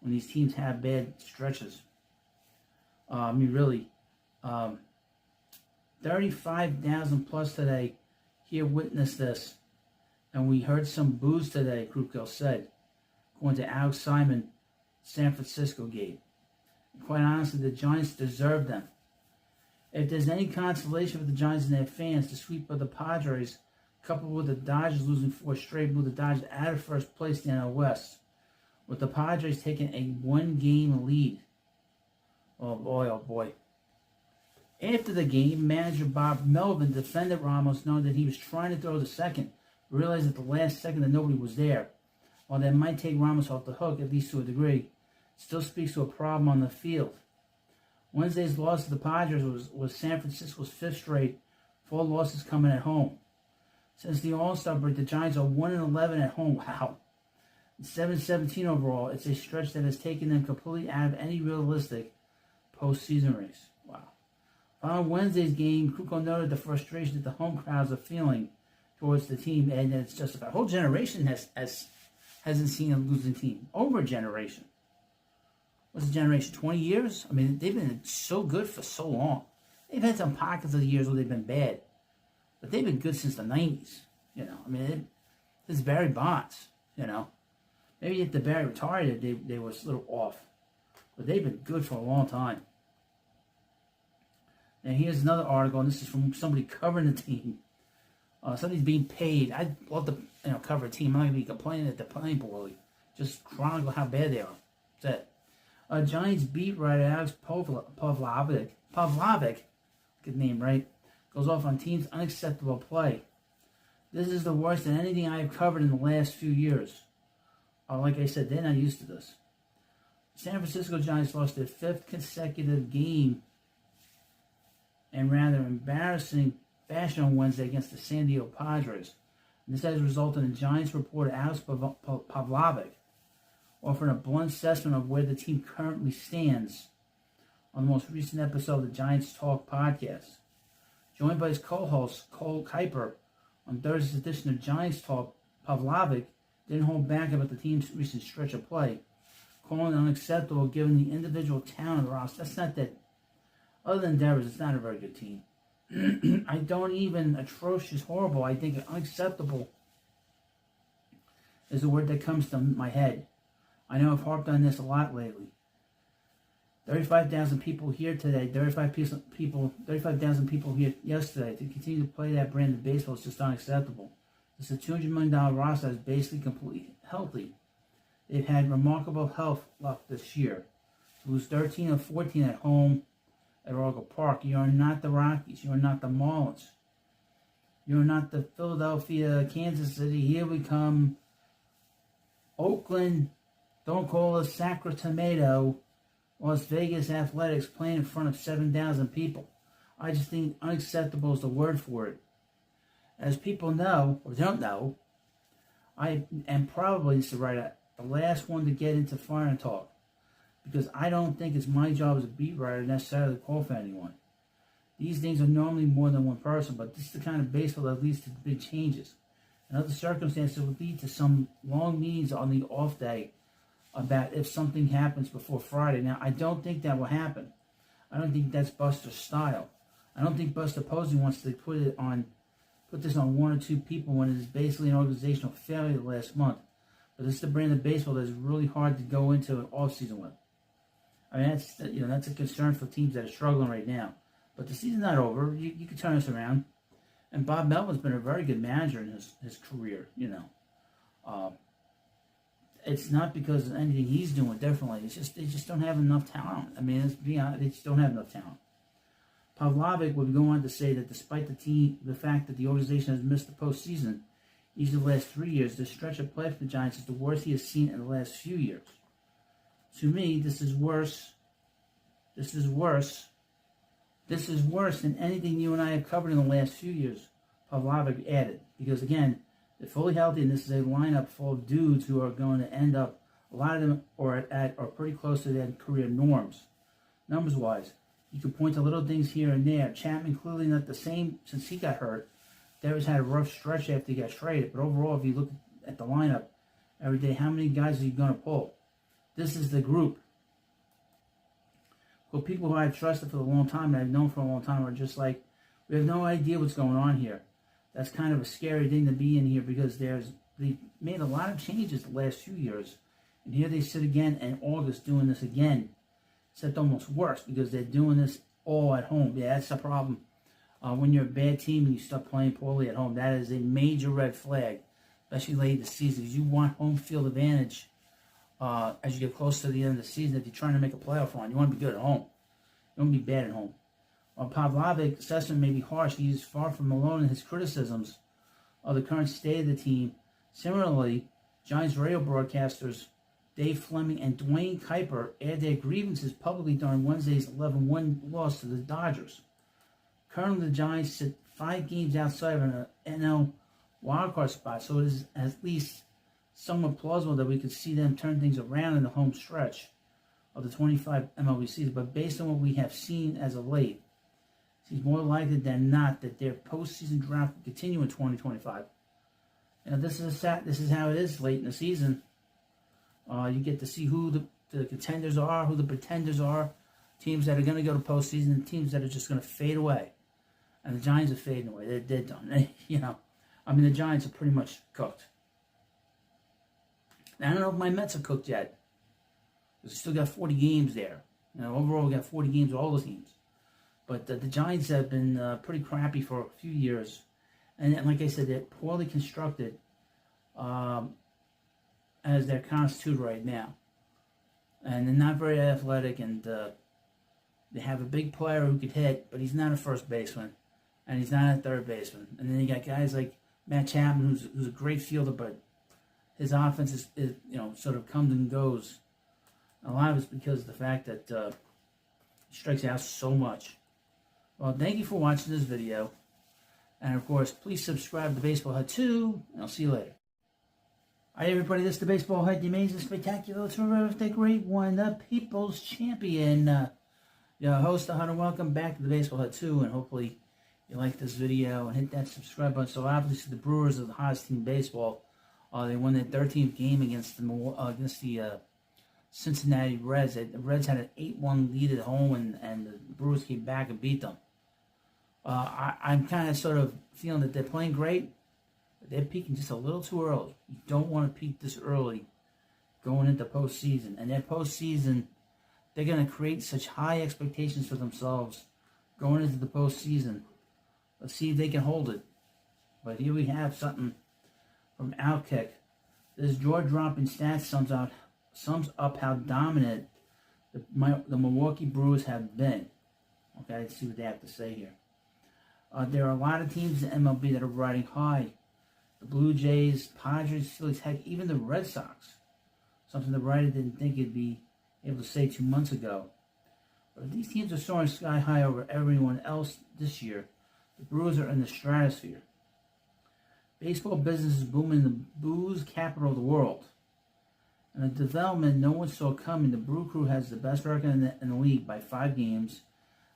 when these teams have bad stretches. Really. 35,000 plus today here witnessed this. And we heard some boos today, Krukow said, according to Alex Simon, San Francisco game. And quite honestly, the Giants deserve them. If there's any consolation for the Giants and their fans, the sweep of the Padres, coupled with the Dodgers losing 4 straight, moved the Dodgers out of first place in the NL West, with the Padres taking a 1-game lead. Oh boy, oh boy. After the game, manager Bob Melvin defended Ramos, knowing that he was trying to throw to second, realized at the last second that nobody was there. While that might take Ramos off the hook, at least to a degree, still speaks to a problem on the field. Wednesday's loss to the Padres was San Francisco's 5th straight, 4 losses coming at home. Since the All-Star break, the Giants are 1-11 at home. Wow. 7-17 overall. It's a stretch that has taken them completely out of any realistic postseason race. Wow. Following Wednesday's game, Krukow noted the frustration that the home crowds are feeling towards the team, and it's justified. A whole generation hasn't seen a losing team. Over a generation. What's a generation? 20 years? I mean, they've been so good for so long. They've had some pockets of the years where they've been bad. But they've been good since the 90s. You know, I mean, this is Barry Bonds, you know. Maybe if the Barry retired, they were a little off. But they've been good for a long time. Now here's another article, and this is from somebody covering the team. Somebody's being paid. I'd love to cover a team. I'm not going to be complaining that they're playing poorly. Just chronicle how bad they are. That's it. Giants beat writer Alex Pavlovic, good name, right? Goes off on team's unacceptable play. This is the worst than anything I have covered in the last few years. Like I said, they're not used to this. San Francisco Giants lost their 5th consecutive game in rather embarrassing fashion on Wednesday against the San Diego Padres. And this has resulted in Giants reporter Alex Pavlovic offering a blunt assessment of where the team currently stands on the most recent episode of the Giants Talk podcast. Joined by his co-host Cole Kuiper on Thursday's edition of Giants Talk, Pavlovic didn't hold back about the team's recent stretch of play, calling it unacceptable given the individual talent of the roster. That's not that. Other than Devers, it's not a very good team. I don't even atrocious, horrible. I think unacceptable is the word that comes to my head. I know I've harped on this a lot lately. 35,000 people here today, 35,000 people here yesterday. To continue to play that brand of baseball is just unacceptable. It's a $200 million roster that's basically completely healthy. They've had remarkable health luck this year. To lose 13 of 14 at home at Oracle Park, you are not the Rockies. You are not the Marlins. You are not the Philadelphia, Kansas City. Here we come. Oakland, don't call us Sacramento. Las Vegas Athletics playing in front of 7,000 people. I just think unacceptable is the word for it. As people know, or don't know, I am probably, the last one to get into fire talk. Because I don't think it's my job as a beat writer necessarily to call for anyone. These things are normally more than one person, but this is the kind of baseball that leads to big changes. In other circumstances, it would lead to some long meetings on the off day about if something happens before Friday. Now, I don't think that will happen. I don't think that's Buster's style. I don't think Buster Posey wants to put this on one or two people when it is basically an organizational failure last month. But it's the brand of baseball that's really hard to go into an off-season with. I mean, that's a concern for teams that are struggling right now. But the season's not over. You can turn this around. And Bob Melvin's been a very good manager in his career, It's not because of anything he's doing differently. It's just they just don't have enough talent. I mean, let's be honest, they just don't have enough talent. Pavlovic would go on to say that despite the fact that the organization has missed the postseason each of the last 3 years, the stretch of play for the Giants is the worst he has seen in the last few years. To me, this is worse. This is worse than anything you and I have covered in the last few years, Pavlovic added. Because again, they're fully healthy, and this is a lineup full of dudes who are going to end up, a lot of them are pretty close to their career norms. Numbers-wise, you can point to little things here and there. Chapman clearly not the same since he got hurt. Devers had a rough stretch after he got traded. But overall, if you look at the lineup every day, how many guys are you going to pull? This is the group. Well, people who I've trusted for a long time and I've known for a long time are just like, we have no idea what's going on here. That's kind of a scary thing to be in here because they made a lot of changes the last few years. And here they sit again in August doing this again. Except almost worse because they're doing this all at home. Yeah, that's the problem. When you're a bad team and you start playing poorly at home, that is a major red flag, especially late in the season. You want home field advantage as you get close to the end of the season. If you're trying to make a playoff run, you want to be good at home. You don't want to be bad at home. While Pavlovic's assessment may be harsh, he is far from alone in his criticisms of the current state of the team. Similarly, Giants radio broadcasters Dave Fleming and Dwayne Kuiper aired their grievances publicly during Wednesday's 11-1 loss to the Dodgers. Currently, the Giants sit 5 games outside of an NL wildcard spot, so it is at least somewhat plausible that we could see them turn things around in the home stretch of the 25 MLB season. But based on what we have seen as of late, it seems more likely than not that their postseason drought will continue in 2025. And this is how it is late in the season. You get to see who the contenders are, who the pretenders are, teams that are going to go to postseason, and teams that are just going to fade away. And the Giants are fading away. They're done. The Giants are pretty much cooked. I don't know if my Mets are cooked yet. We still got 40 games there. Overall, we got 40 games with all the teams. But the Giants have been pretty crappy for a few years. And like I said, they're poorly constructed as they're constituted right now. And they're not very athletic, and they have a big player who could hit, but he's not a first baseman, and he's not a third baseman. And then you got guys like Matt Chapman, who's a great fielder, but his offense is sort of comes and goes. A lot of it's because of the fact that he strikes out so much. Well, thank you for watching this video. And, of course, please subscribe to Baseball Hut 2, and I'll see you later. All right, everybody, this is the Baseball Hut, the amazing, spectacular, terrific, the great one, the People's Champion. Your host, the Hunter, welcome back to the Baseball Hut 2, and hopefully you like this video and hit that subscribe button. So, obviously, the Brewers are the hottest team in baseball. They won their 13th game against the Cincinnati Reds. The Reds had an 8-1 lead at home, and the Brewers came back and beat them. I'm kind of sort of feeling that they're playing great, but they're peaking just a little too early. You don't want to peak this early going into postseason. And their postseason, they're going to create such high expectations for themselves going into the postseason. Let's see if they can hold it. But here we have something from Outkick. This jaw-dropping stat sums up how dominant the Milwaukee Brewers have been. Okay, let's see what they have to say here. There are a lot of teams in MLB that are riding high. The Blue Jays, Padres, Phillies, heck, even the Red Sox. Something the writer didn't think he'd be able to say 2 months ago. But if these teams are soaring sky high over everyone else this year, the Brewers are in the stratosphere. Baseball business is booming in the booze capital of the world. And a development no one saw coming, the Brew Crew has the best record in the league by 5 games,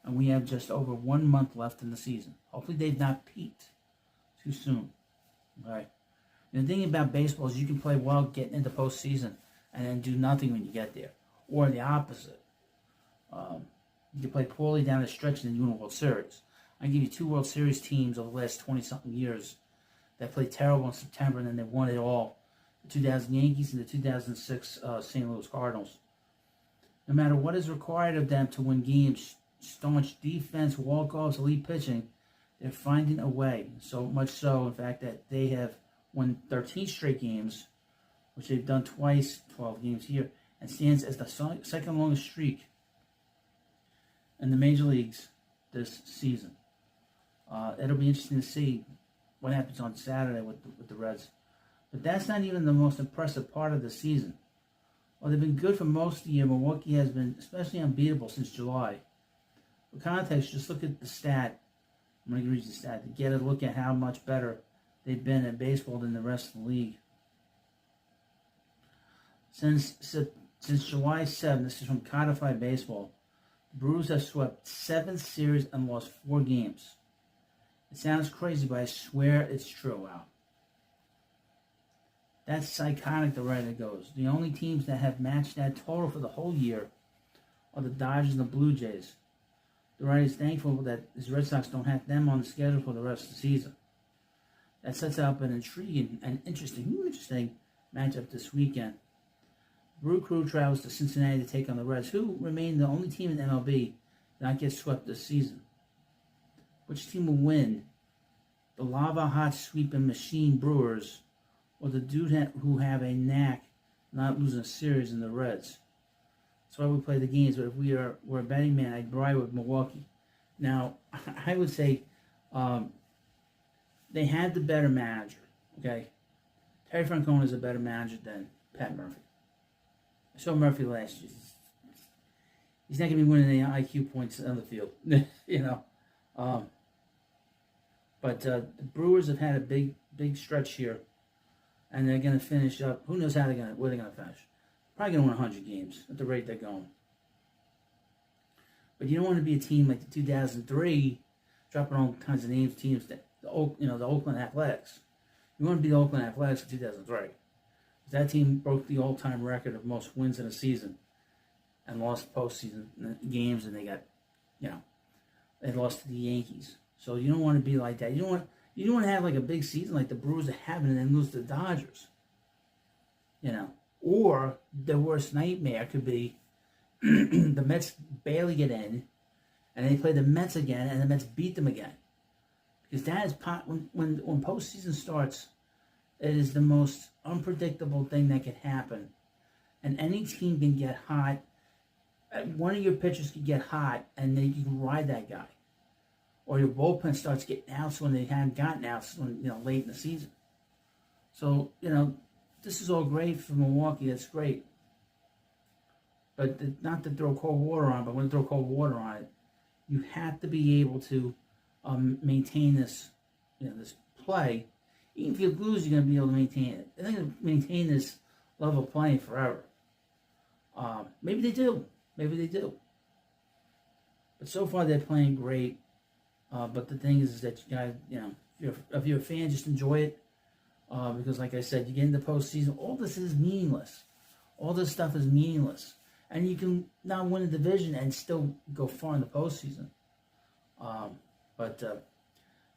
and we have just over 1 month left in the season. Hopefully they've not peaked too soon. All right. And the thing about baseball is you can play well getting into postseason and then do nothing when you get there. Or the opposite. You can play poorly down the stretch and then you win a World Series. I can give you 2 World Series teams over the last 20-something years that played terrible in September and then they won it all. The 2000 Yankees and the 2006 St. Louis Cardinals. No matter what is required of them to win games, staunch defense, walk-offs, elite pitching, they're finding a way. So much so, in fact, that they have won 13 straight games, which they've done twice, 12 games here, and stands as the second longest streak in the major leagues this season. It'll be interesting to see what happens on Saturday with the Reds. But that's not even the most impressive part of the season. While they've been good for most of the year, Milwaukee has been especially unbeatable since July. For context, just look at the stat. I'm going to read the stat to get a look at how much better they've been at baseball than the rest of the league. Since July 7th, this is from Codified Baseball, the Brewers have swept 7 series and lost 4 games. It sounds crazy, but I swear it's true. Wow. That's psychotic, the writer goes. The only teams that have matched that total for the whole year are the Dodgers and the Blue Jays. The writer is thankful that his Red Sox don't have them on the schedule for the rest of the season. That sets up an intriguing and interesting matchup this weekend. Brew Crew travels to Cincinnati to take on the Reds, who remain the only team in MLB to not get swept this season. Which team will win? The lava-hot sweeping machine Brewers, or the dude who have a knack not losing a series in the Reds? That's why we play the games. But if we're a betting man, I'd ride with Milwaukee. Now, I would say they had the better manager. Okay, Terry Francona is a better manager than Pat Murphy. I saw Murphy last year. He's not going to be winning any IQ points on the field, But the Brewers have had a big stretch here, and they're going to finish up. Who knows where they're going to finish? Probably going to win 100 games at the rate they're going. But you don't want to be a team like the 2003, dropping all kinds of names, teams that the Oakland Athletics. You want to be the Oakland Athletics of 2003. That team broke the all-time record of most wins in a season, and lost postseason games, and they got, they lost to the Yankees. So you don't want to be like that. You don't want to have like a big season like the Brewers are having and then lose to the Dodgers. Or the worst nightmare could be the Mets barely get in, and they play the Mets again, and the Mets beat them again. Because that is when postseason starts, it is the most unpredictable thing that can happen. And any team can get hot. One of your pitchers can get hot, and then you can ride that guy. Or your bullpen starts getting outs when they haven't gotten outs late in the season. So, this is all great for Milwaukee. That's great. But not to throw cold water on, but when you throw cold water on it, you have to be able to maintain this, this play. Even if you lose, you're going to be able to maintain it. They're going to maintain this level of playing forever. Maybe they do. Maybe they do. But so far, they're playing great. But the thing is that you guys, if you're a fan, just enjoy it. Because, like I said, you get into postseason, all this is meaningless. All this stuff is meaningless. And you can now win a division and still go far in the postseason. But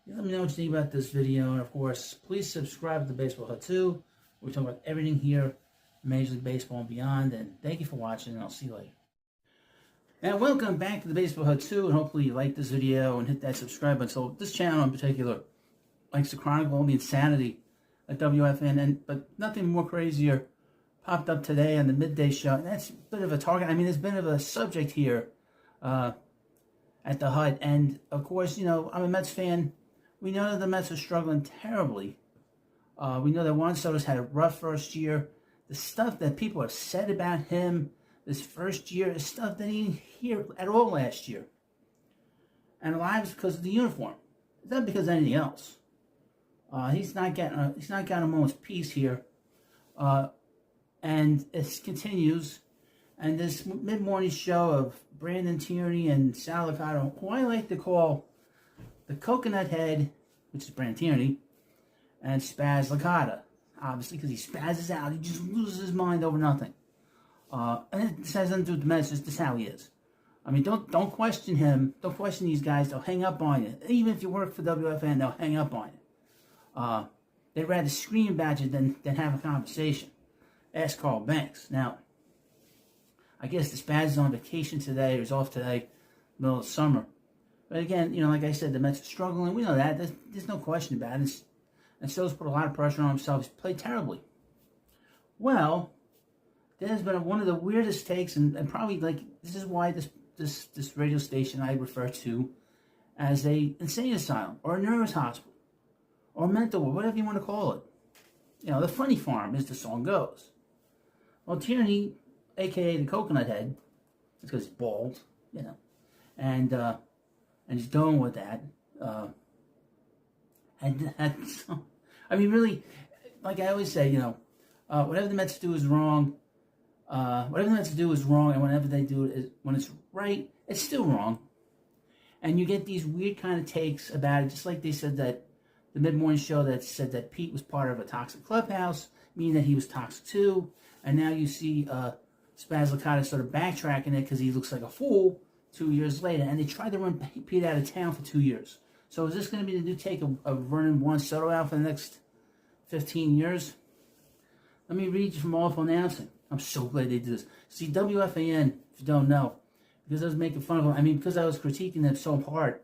let me know what you think about this video. And, of course, please subscribe to Baseball Hut 2. We're talking about everything here, Major League Baseball and beyond. And thank you for watching, and I'll see you later. And welcome back to the Baseball Hut 2, and hopefully you like this video and hit that subscribe button. So this channel in particular likes to chronicle all the insanity at WFAN, but nothing more crazier popped up today on the midday show. And that's a bit of a target. I mean, there's a bit of a subject here at the Hut. And, of course, I'm a Mets fan. We know that the Mets are struggling terribly. We know that Juan Soto's had a rough first year. The stuff that people have said about him this first year is stuff that he didn't hear at all last year. And a lot of it's because of the uniform. It's not because of anything else. He's not getting a moment's peace here. And it continues. And this mid-morning show of Brandon Tierney and Sal Licata, who I like to call the Coconut Head, which is Brandon Tierney, and Spaz Licata, obviously, because he spazzes out. He just loses his mind over nothing. And it has nothing to do with the Mets. It's just how he is. I mean, don't question him. Don't question these guys. They'll hang up on you. Even if you work for WFAN, they'll hang up on you. They'd rather scream about you than have a conversation. Ask Carl Banks. Now, I guess the Spaz is on vacation today. He was off today, middle of summer. But again, like I said, the Mets are struggling. We know that. There's no question about it. And So's put a lot of pressure on himself. He's played terribly. Well, there's been one of the weirdest takes, and probably this is why this radio station I refer to as a insane asylum or a nervous hospital or mental, or whatever you want to call it. The funny farm, as the song goes. Well, Tierney, aka the Coconut Head, it's because he's bald, and he's going with that. And that's, I mean, really, like I always say, whatever the Mets do is wrong. Whatever the Mets do is wrong, and whenever they do it, when it's right, it's still wrong. And you get these weird kind of takes about it, just like they said that the mid-morning show that said that Pete was part of a toxic clubhouse, meaning that he was toxic too. And now you see Spaz Licata sort of backtracking it because he looks like a fool 2 years later. And they tried to run Pete out of town for 2 years. So is this going to be the new take of running Juan Soto out for the next 15 years? Let me read you from Awful Announcing. I'm so glad they did this. See, WFAN, if you don't know, because I was making fun of them, because I was critiquing them so hard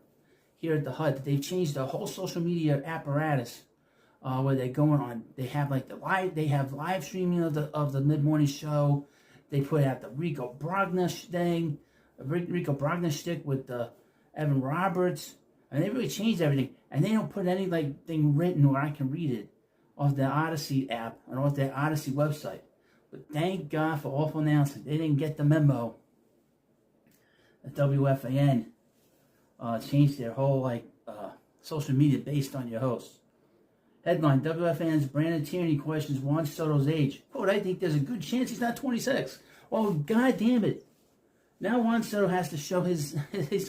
here at the Hut, that they've changed the whole social media apparatus where they're going on. They have live streaming of the mid-morning show. They put out the Rico Brogna thing, Rico Brogna shtick with Evan Roberts, and they really changed everything. And they don't put any thing written where I can read it off the Odyssey app and off their Odyssey website. But thank God for Awful Announcing. They didn't get the memo that WFAN changed their whole social media based on your hosts. Headline: WFAN's Brandon Tierney questions Juan Soto's age. Quote: I think there's a good chance he's not 26. Well, God damn it! Now Juan Soto has to show he's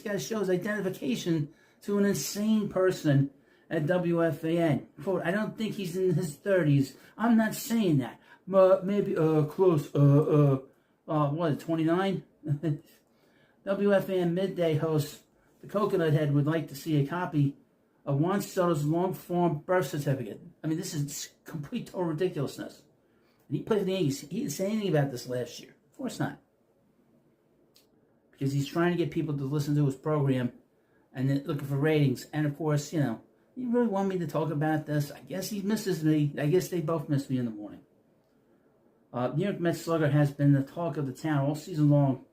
got to show his identification to an insane person at WFAN. Quote: I don't think he's in his 30s. I'm not saying that. Maybe close. What? 29. WFAN midday host, the Coconut Head, would like to see a copy of Juan Soto's long-form birth certificate. I mean, this is complete total ridiculousness. And he played for the Yankees. He didn't say anything about this last year. Of course not. because he's trying to get people to listen to his program and they're looking for ratings. And of course, you really want me to talk about this? I guess he misses me. I guess they both miss me in the morning. New York Mets slugger has been the talk of the town all season long,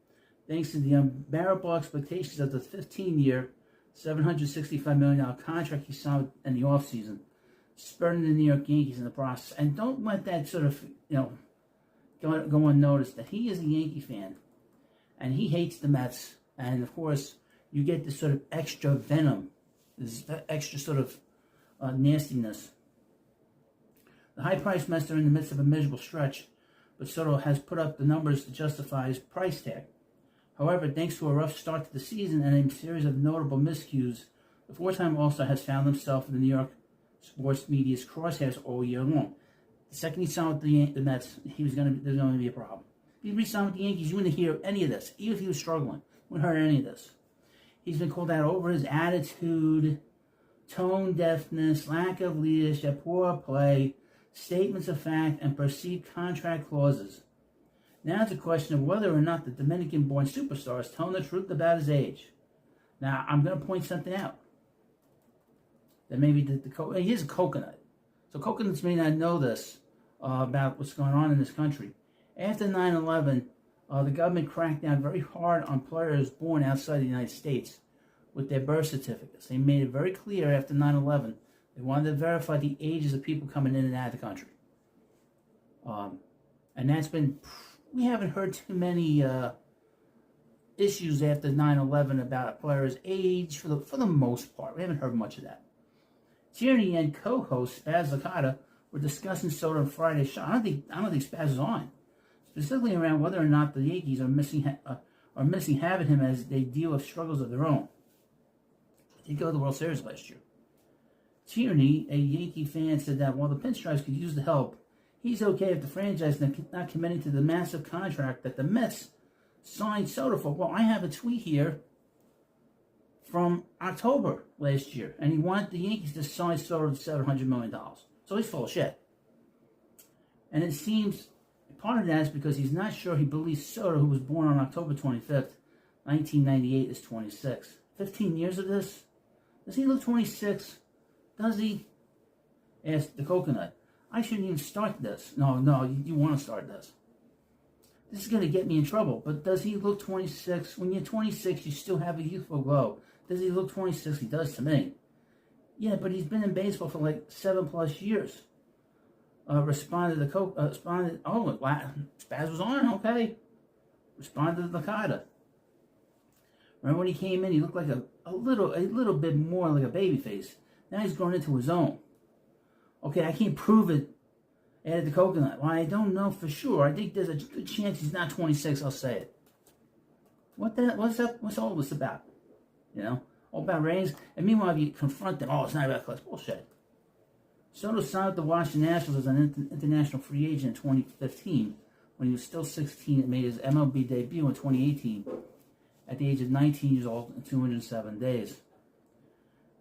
thanks to the unbearable expectations of the 15-year, $765 million contract he signed in the offseason, spurring the New York Yankees in the process. And don't let that sort of, go unnoticed that he is a Yankee fan, and he hates the Mets. And of course, you get this sort of extra venom, this extra sort of nastiness. The high-priced Mets are in the midst of a miserable stretch, but Soto has put up the numbers to justify his price tag. However, thanks to a rough start to the season and a series of notable miscues, the four-time All-Star has found himself in the New York sports media's crosshairs all year long. The second he signed with the Mets, there's going to be a problem. If he re-signed with the Yankees, you wouldn't hear any of this. Even if he was struggling, you wouldn't hear any of this. He's been called out over his attitude, tone deafness, lack of leadership, poor play, statements of fact, and perceived contract clauses. Now it's a question of whether or not the Dominican-born superstar is telling the truth about his age. Now, I'm going to point something out. That maybe he is a coconut. So coconuts may not know this about what's going on in this country. After 9/11, the government cracked down very hard on players born outside the United States with their birth certificates. They made it very clear after 9/11 they wanted to verify the ages of people coming in and out of the country. And that's been, we haven't heard too many issues after 9/11 about a player's age for the most part. We haven't heard much of that. Tierney and co-host Spaz Licata were discussing Soto on Friday's show. I don't think Spaz is on, specifically around whether or not the Yankees are missing having him as they deal with struggles of their own. They did go to the World Series last year. Tierney, a Yankee fan, said that while the Pinstripes could use the help, he's okay if the franchise not committing to the massive contract that the Mets signed Soto for. Well, I have a tweet here from October last year, and he wanted the Yankees to sign Soto for $700 million. So he's full of shit. And it seems part of that is because he's not sure he believes Soto, who was born on October 25th, 1998, is 26. 15 years of this? Does he look 26? Does he? Asked the coconut. I shouldn't even start this. No, you want to start this. This is going to get me in trouble. But does he look 26? When you're 26, you still have a youthful glow. Does he look 26? He does to me. Yeah, but he's been in baseball for like 7+ years. Responded, Spaz was on, okay. Responded to Licata. Remember when he came in, he looked like a little bit more like a baby face. Now he's grown into his own. Okay, I can't prove it, added the coconut. Well, I don't know for sure. I think there's a good chance he's not 26, I'll say it. What's all this about? All about ratings. And meanwhile, you confront them, it's not about collects. Bullshit. Soto signed with the Washington Nationals as an international free agent in 2015 when he was still 16 and made his MLB debut in 2018 at the age of 19 years old and 207 days.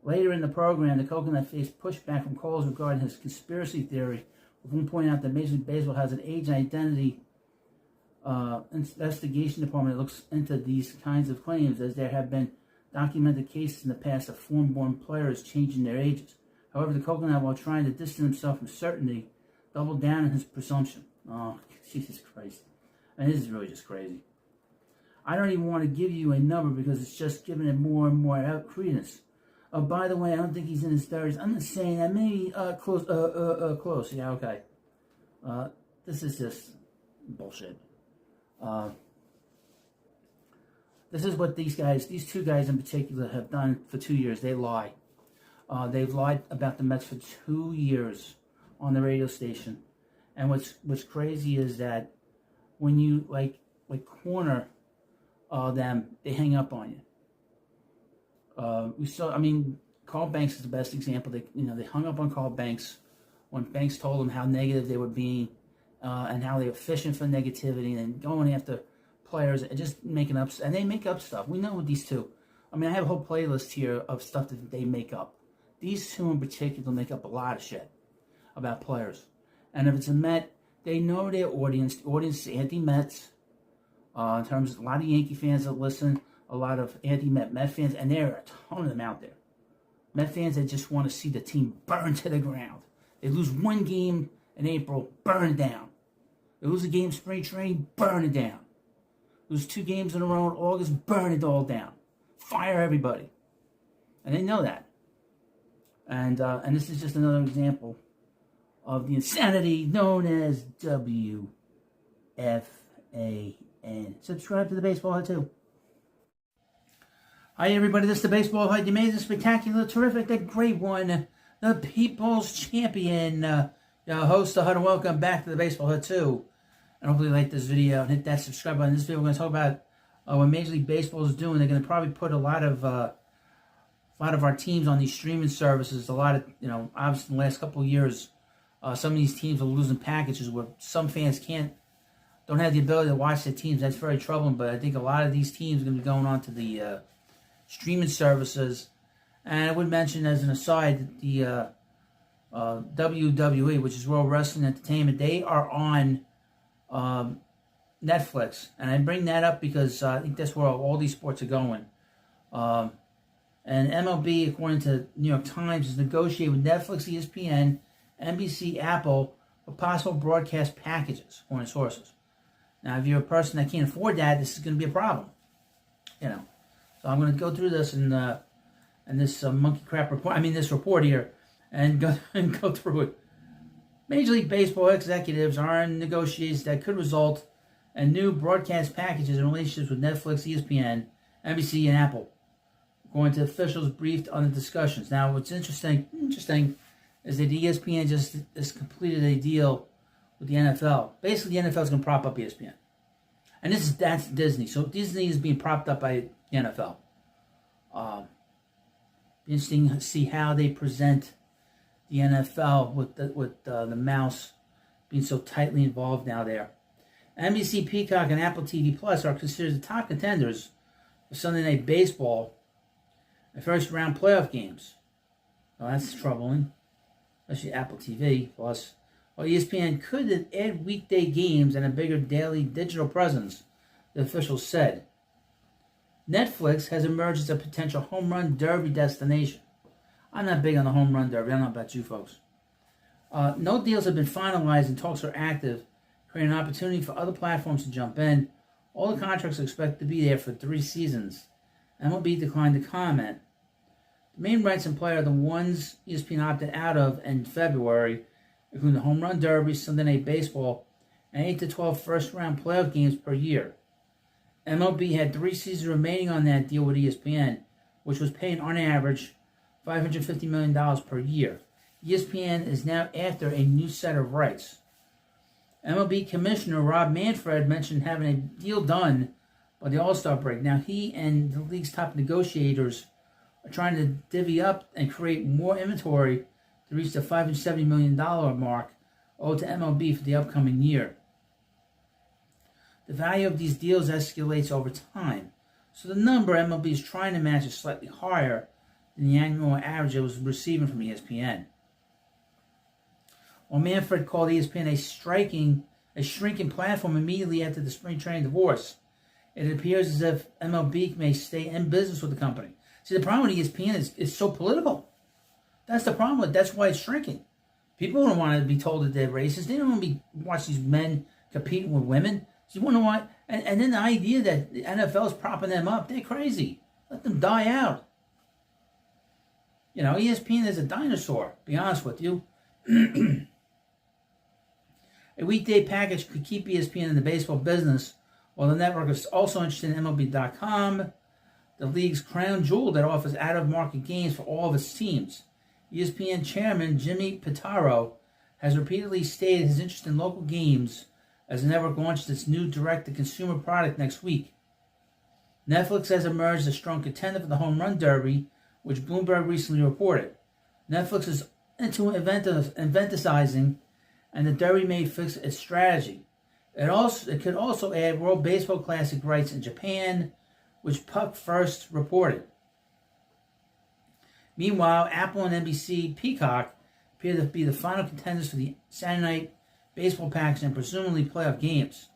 Later in the program, the coconut faced pushback from callers regarding his conspiracy theory, with one pointing out that Major League Baseball has an age and identity investigation department that looks into these kinds of claims, as there have been documented cases in the past of foreign-born players changing their ages. However, the coconut, while trying to distance himself from certainty, doubled down on his presumption. Oh, Jesus Christ. And this is really just crazy. I don't even want to give you a number because it's just giving it more and more credence. By the way, I don't think he's in his 30s. I'm not saying that. Maybe close. Yeah, okay. This is just bullshit. This is what these two guys in particular, have done for 2 years. They lie. They've lied about the Mets for 2 years on the radio station. And what's crazy is that when you like corner them, they hang up on you. Carl Banks is the best example. They hung up on Carl Banks when Banks told them how negative they were being, and how they were fishing for negativity and going after players and just making up. And they make up stuff. We know with these two. I have a whole playlist here of stuff that they make up. These two in particular make up a lot of shit about players. And if it's a Met, they know their audience. The audience is anti-Mets. In terms of a lot of Yankee fans that listen, a lot of anti-Met fans, and there are a ton of them out there. Met fans that just want to see the team burn to the ground. They lose one game in April, burn it down. They lose a game in spring training, burn it down. Lose 2 games in a row in August, burn it all down. Fire everybody. And they know that. And this is just another example of the insanity known as WFAN. Subscribe to the Baseball Hut too. Hi everybody, this is the Baseball Hut, the amazing, spectacular, terrific, the great one, the People's Champion, host of Hut, and welcome back to the Baseball Hut too. And hopefully you like this video and hit that subscribe button. In this video we're going to talk about what Major League Baseball is doing. They're going to probably put a lot of our teams on these streaming services. A lot of, obviously in the last couple of years, some of these teams are losing packages where some fans don't have the ability to watch their teams. That's very troubling, but I think a lot of these teams are going to be going on to the streaming services. And I would mention as an aside that the WWE, which is World Wrestling Entertainment, they are on Netflix. And I bring that up because I think that's where all these sports are going. And MLB, according to New York Times, is negotiating with Netflix, ESPN, NBC, Apple for possible broadcast packages, according to sources. Now, if you're a person that can't afford that, this is going to be a problem. So I'm going to go through this and this monkey crap report. This report here, and go through it. Major League Baseball executives are in negotiations that could result in new broadcast packages in relationships with Netflix, ESPN, NBC, and Apple, according to officials briefed on the discussions. Now, what's interesting is that ESPN just completed a deal with the NFL. Basically, the NFL is going to prop up ESPN. And that's Disney. So Disney is being propped up by the NFL. Be interesting to see how they present the NFL with the mouse being so tightly involved now there. NBC, Peacock, and Apple TV Plus are considered the top contenders for Sunday Night Baseball and first-round playoff games. Well, that's troubling, especially Apple TV Plus. While ESPN could add weekday games and a bigger daily digital presence, the officials said. Netflix has emerged as a potential home run derby destination. I'm not big on the home run derby. I don't know about you folks. No deals have been finalized and talks are active, creating an opportunity for other platforms to jump in. All the contracts are expected to be there for 3 seasons. MLB declined to comment. The main rights and play are the ones ESPN opted out of in February, including the home run derby, Sunday Night Baseball, and 8 to 12 first-round playoff games per year. MLB had 3 seasons remaining on that deal with ESPN, which was paying on average $550 million per year. ESPN is now after a new set of rights. MLB Commissioner Rob Manfred mentioned having a deal done by the All-Star break. Now, he and the league's top negotiators are trying to divvy up and create more inventory to reach the $570 million mark owed to MLB for the upcoming year. The value of these deals escalates over time, so the number MLB is trying to match is slightly higher than the annual average it was receiving from ESPN. While Manfred called ESPN a shrinking platform immediately after the spring training divorce, it appears as if MLB may stay in business with the company. See, the problem with ESPN is it's so political. That's the problem with it. That's why it's shrinking. People don't want to be told that they're racist. They don't want to watch these men competing with women. So you wonder why? And then the idea that the NFL is propping them up, they're crazy. Let them die out. ESPN is a dinosaur, to be honest with you. A weekday package could keep ESPN in the baseball business, while the network is also interested in MLB.com, the league's crown jewel that offers out-of-market games for all of its teams. ESPN chairman Jimmy Pitaro has repeatedly stated his interest in local games as the network launches its new direct-to-consumer product next week. Netflix has emerged as a strong contender for the home run derby, which Bloomberg recently reported. Netflix is into eventicizing, and the derby may fix its strategy. It could also add World Baseball Classic rights in Japan, which Puck first reported. Meanwhile, Apple and NBC Peacock appear to be the final contenders for the Saturday Night Baseball package and presumably playoff games.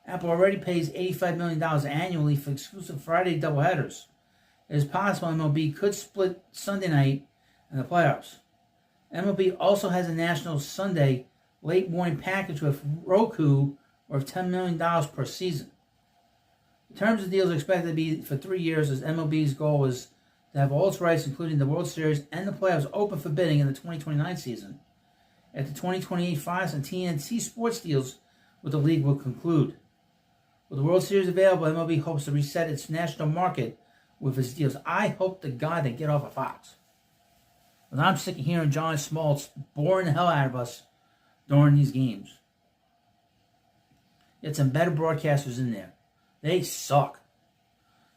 Apple already pays $85 million annually for exclusive Friday doubleheaders. It is possible MLB could split Sunday night in the playoffs. MLB also has a national Sunday late morning package with Roku worth $10 million per season. The terms of the deals are expected to be for 3 years, as MLB's goal is to have all its rights, including the World Series and the playoffs, open for bidding in the 2029 season. At the 2028 Fox and TNT sports deals with the league will conclude. With the World Series available, MLB hopes to reset its national market with its deals. I hope to God they get off of Fox. But I'm sick of hearing John Smoltz boring the hell out of us during these games. Get some better broadcasters in there. They suck.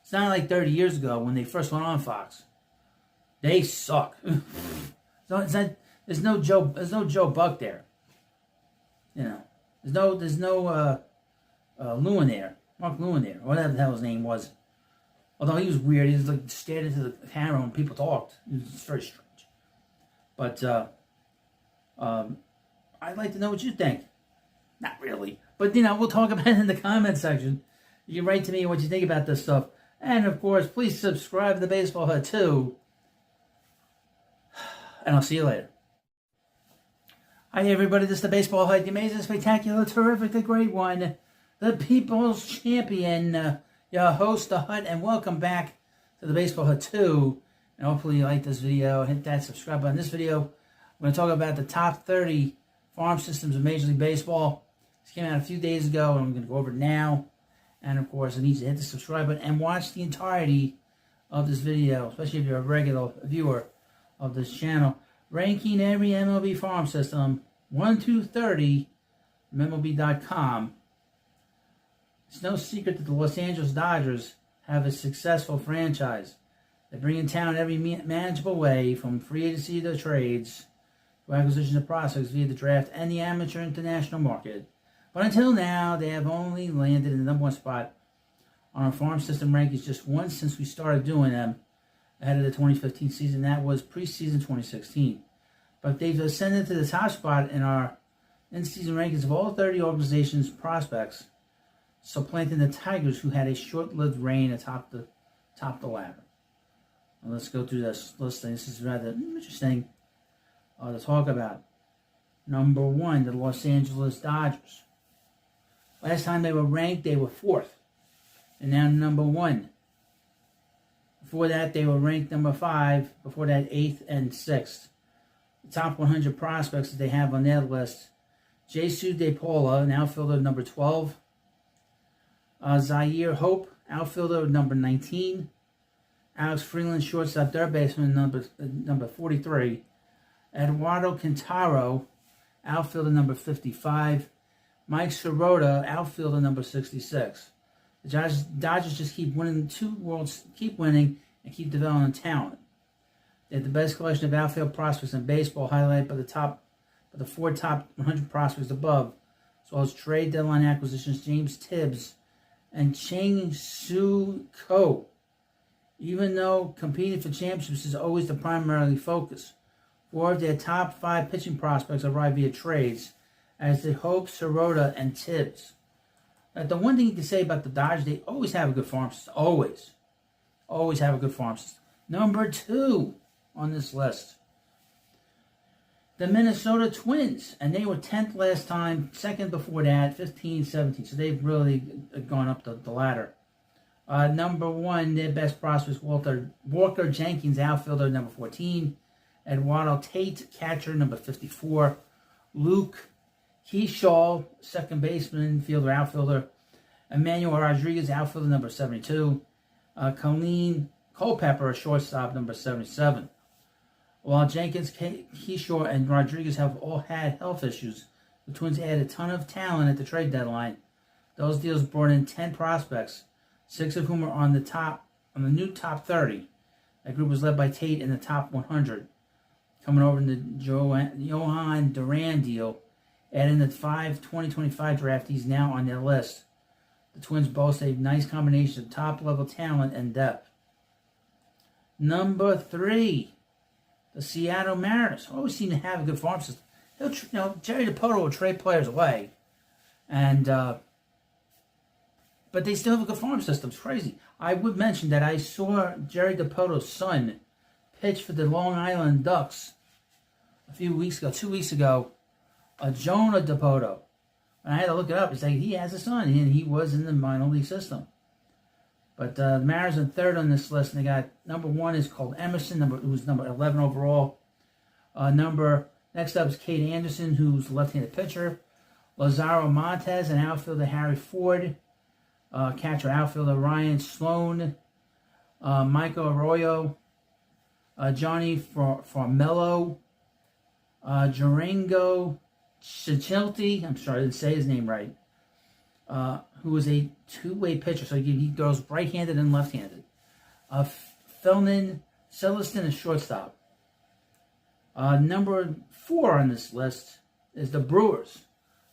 It's not like 30 years ago when they first went on Fox. They suck. There's no Joe Buck there. You know, there's no Lewin there, Mark Lewin there, whatever the hell his name was. Although he was weird, he was like stared into the camera when people talked. It was very strange. But I'd like to know what you think. Not really, but we'll talk about it in the comment section. You can write to me what you think about this stuff. And, of course, please subscribe to the Baseball Hut, too. And I'll see you later. Hi, everybody. This is the Baseball Hut, the amazing, spectacular, terrific, the great one, the People's Champion, your host, the Hut, and welcome back to the Baseball Hut, too. And hopefully you like this video. Hit that subscribe button. This video, I'm going to talk about the top 30 farm systems of Major League Baseball. This came out a few days ago, and I'm going to go over it now. And, of course, I need you to hit the subscribe button and watch the entirety of this video, especially if you're a regular viewer of this channel. Ranking every MLB farm system, 1 to 30, from MLB.com. It's no secret that the Los Angeles Dodgers have a successful franchise. They bring in talent every manageable way, from free agency to trades, to acquisition of prospects via the draft and the amateur international market. But until now, they have only landed in the number one spot on our farm system rankings just once since we started doing them ahead of the 2015 season. That was preseason 2016. But they've ascended to the top spot in our in-season rankings of all 30 organizations' prospects, supplanting the Tigers, who had a short-lived reign atop the ladder. Now let's go through this listing. This is rather interesting to talk about. Number 1, the Los Angeles Dodgers. Last time they were ranked, they were 4th. And now number 1. Before that, they were ranked number 5. Before that, 8th and 6th. The top 100 prospects that they have on their list. Jesus De Paula, an outfielder, number 12. Zaire Hope, outfielder, number 19. Alex Freeland, shortstop, third baseman, number 43. Eduardo Quintaro, outfielder, number 55. Mike Sirota, outfielder, number 66. The Dodgers just keep winning keep winning and keep developing talent. They have the best collection of outfield prospects in baseball, highlighted by the 4 top 100 prospects above, as well as trade deadline acquisitions James Tibbs and Chang Soo Ko. Even though competing for championships is always the primary focus, 4 of their top 5 pitching prospects arrived via trades, as did Hope, Sirota, and Tibbs. The one thing you can say about the Dodgers, they always have a good farm system. Always have a good farm system. Number 2 on this list, the Minnesota Twins. And they were 10th last time, 2nd before that, 15, 17. So they've really gone up the ladder. Number 1, their best prospects, Walker Jenkins, outfielder, number 14. Eduardo Tate, catcher, number 54. Luke Keyshaw, second baseman, fielder, outfielder. Emmanuel Rodriguez, outfielder, number 72. Colleen Culpepper, shortstop, number 77. While Jenkins, Keyshaw, and Rodriguez have all had health issues, the Twins added a ton of talent at the trade deadline. Those deals brought in 10 prospects, 6 of whom are on the new top 30. That group was led by Tate in the top 100. Coming over in the Johan Duran deal, adding the 5 2025 draftees now on their list. The Twins boast a nice combination of top-level talent and depth. Number 3, the Seattle Mariners. Always seem to have a good farm system. Jerry Dipoto will trade players away, and but they still have a good farm system. It's crazy. I would mention that I saw Jerry DiPoto's son pitch for the Long Island Ducks a few weeks ago, 2 weeks ago. Jonah DiPoto. And I had to look it up. It's like he has a son, and he was in the minor league system. But the Mariners are third on this list, and they got number 1 is called Emerson, who's number 11 overall. Next up is Kate Anderson, who's a left-handed pitcher. Lazaro Montes, and outfielder Harry Ford. Catcher outfielder Ryan Sloan. Michael Arroyo. Johnny Formello. Durango Chichelti, I'm sorry, I didn't say his name right. Who is a two-way pitcher, so he throws right-handed and left-handed. Felman Celestin is shortstop. Number 4 on this list is the Brewers.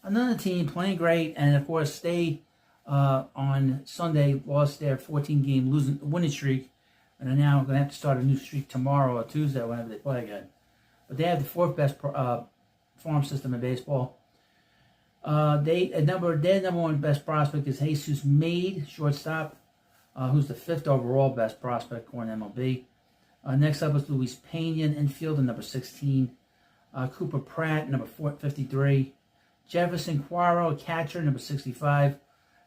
Another team playing great, and of course they on Sunday lost their 14-game winning streak, and are now going to have to start a new streak tomorrow or Tuesday, whenever they play again. But they have the 4th best farm system in baseball. Their number 1 best prospect is Jesus Made, shortstop, who's the 5th overall best prospect according to MLB. Next up is Luis Pena, infielder, number 16. Cooper Pratt, number 53. Jefferson Quaro, catcher, number 65.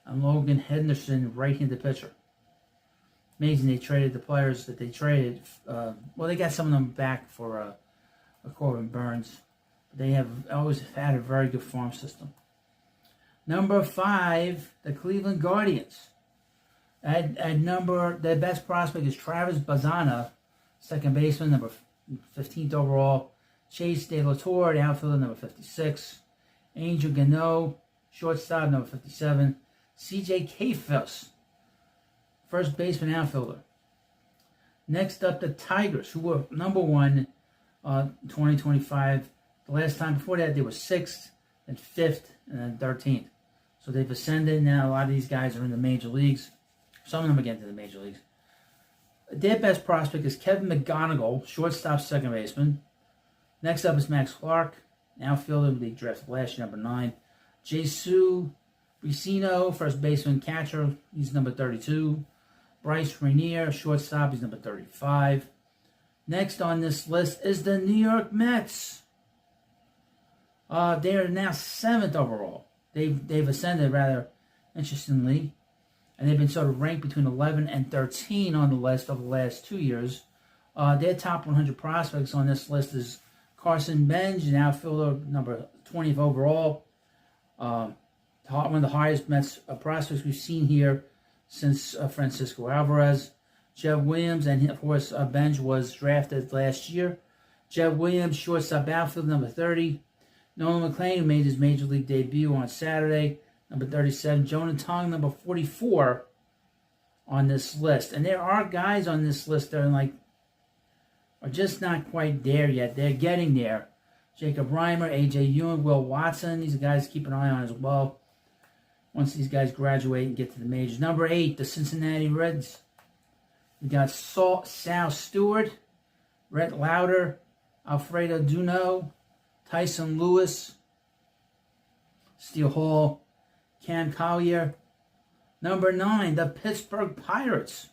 And Logan Henderson, right-handed pitcher. Amazing they traded the players that they traded. They got some of them back for Corbin Burns. They have always had a very good farm system. Number 5, the Cleveland Guardians. Their best prospect is Travis Bazana, second baseman, number 15th overall. Chase De La Torre, the outfielder, number 56. Angel Gano, shortstop, number 57. C.J. Kayfus, first baseman, outfielder. Next up, the Tigers, who were number 1 2025. The last time before that, they were 6th, then 5th, and then 13th. So they've ascended. Now a lot of these guys are in the major leagues. Some of them are getting to the major leagues. Their best prospect is Kevin McGonigal, shortstop, second baseman. Next up is Max Clark, outfielder, they drafted last year, number 9. Jesus Bricino, first baseman, catcher, he's number 32. Bryce Rainier, shortstop, he's number 35. Next on this list is the New York Mets. They are now 7th overall. They've ascended rather interestingly, and they've been sort of ranked between 11 and 13 on the list over the last 2 years. Their top 100 prospects on this list is Carson Benj, an outfielder, number 20th overall. One of the highest Mets prospects we've seen here since Francisco Alvarez. Jeff Williams, and of course Benj was drafted last year. Jeff Williams, shortstop, outfield, number 30. Nolan McLean, who made his major league debut on Saturday, number 37. Jonah Tong, number 44 on this list. And there are guys on this list that are just not quite there yet. They're getting there. Jacob Reimer, A.J. Ewing, Will Watson, these are guys to keep an eye on as well once these guys graduate and get to the majors. Number 8, the Cincinnati Reds. We got Sal Stewart, Rhett Lauder, Alfredo Duno, Tyson Lewis, Steele Hall, Cam Collier. Number 9, the Pittsburgh Pirates,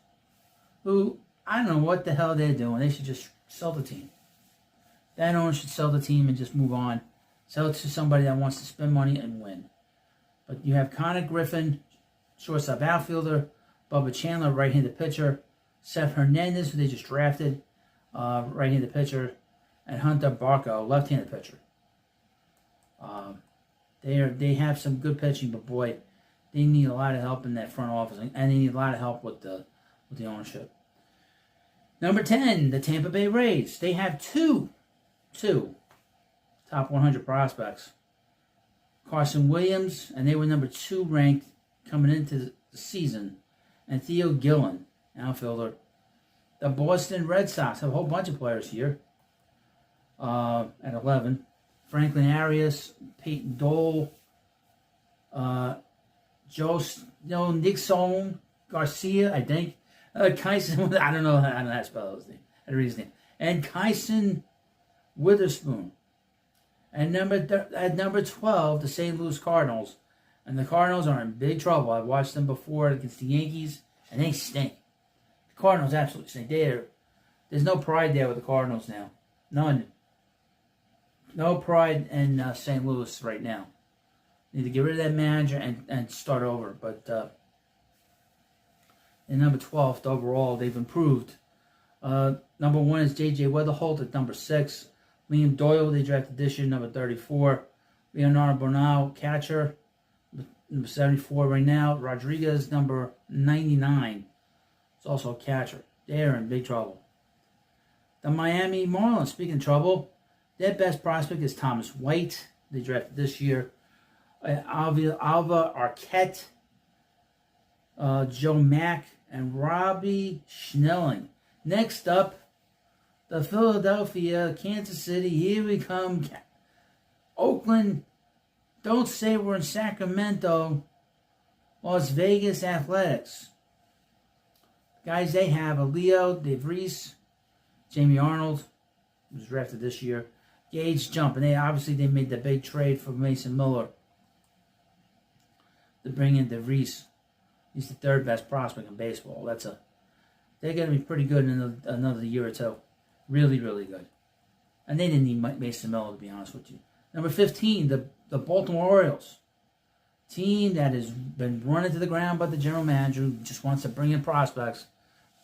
who, I don't know what the hell they're doing. They should just sell the team. That owner should sell the team and just move on. Sell it to somebody that wants to spend money and win. But you have Connor Griffin, shortstop, outfielder, Bubba Chandler, right-handed pitcher, Seth Hernandez, who they just drafted, right-handed pitcher, and Hunter Barco, left-handed pitcher. They have some good pitching, but boy, they need a lot of help in that front office, and they need a lot of help with the ownership. Number 10, the Tampa Bay Rays. They have two top 100 prospects. Carson Williams, and they were number 2 ranked coming into the season, and Theo Gillen, outfielder. The Boston Red Sox have a whole bunch of players here at 11. Franklin Arias, Peyton Dole, Nixon Garcia, I think. Kyson, I don't know how to spell his name. I read his name. And Kyson Witherspoon. And at number 12, the St. Louis Cardinals And the Cardinals are in big trouble. I've watched them before against the Yankees, and they stink. The Cardinals absolutely stink. There's no pride there with the Cardinals now. None. No pride in St. Louis right now. Need to get rid of that manager and start over. But in number 12th overall, they've improved. Number 1 is J.J. Weatherholt at number 6. Liam Doyle, they drafted this year, number 34. Leonardo Bernal, catcher, number 74 right now. Rodriguez, number 99. It's also a catcher. They're in big trouble. The Miami Marlins, speaking of trouble, their best prospect is Thomas White. They drafted this year. Alva Arquette, Joe Mack, and Robbie Schnelling. Next up, the Philadelphia, Kansas City, here we come. Oakland, don't say we're in Sacramento. Las Vegas Athletics. Guys, they have Leo DeVries, Jamie Arnold, who was drafted this year, Gage Jump, and they made the big trade for Mason Miller to bring in DeVries. He's the third best prospect in baseball. They're going to be pretty good in another year or two. Really, really good. And they didn't need Mason Miller, to be honest with you. Number 15, the Baltimore Orioles. Team that has been running to the ground by the general manager who just wants to bring in prospects,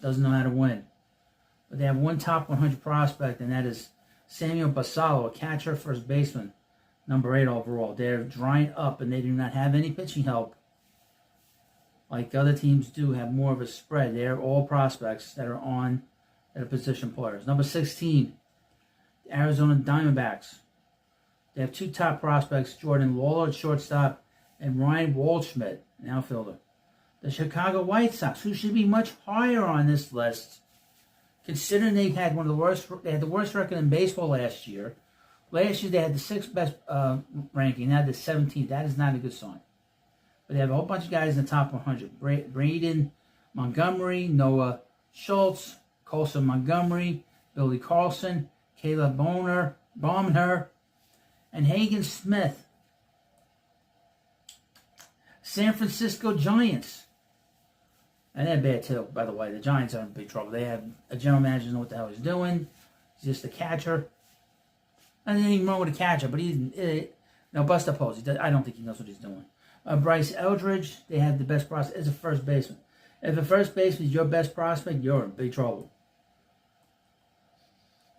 doesn't know how to win. But they have one top 100 prospect, and that is Samuel Basallo, a catcher, first baseman, number 8 overall. They're drying up, and they do not have any pitching help. Like other teams do, have more of a spread. They're all prospects that are position players. Number 16, the Arizona Diamondbacks. They have 2 top prospects, Jordan Lawler at shortstop and Ryan Waldschmidt, an outfielder. The Chicago White Sox, who should be much higher on this list, considering they had the worst record in baseball last year. Last year they had the 6th best ranking, now the 17th. That is not a good sign. But they have a whole bunch of guys in the top 100. Braden Montgomery, Noah Schultz, Colson Montgomery, Billy Carlson, Caleb Baumner, and Hagen Smith. San Francisco Giants. And they're bad too, by the way. The Giants are in big trouble. They have a general manager who knows what the hell he's doing. He's just a catcher. I didn't even wrong with a catcher, but Buster Posey. I don't think he knows what he's doing. Bryce Eldridge, they have the best prospect as a first baseman. If a first baseman is your best prospect, you're in big trouble.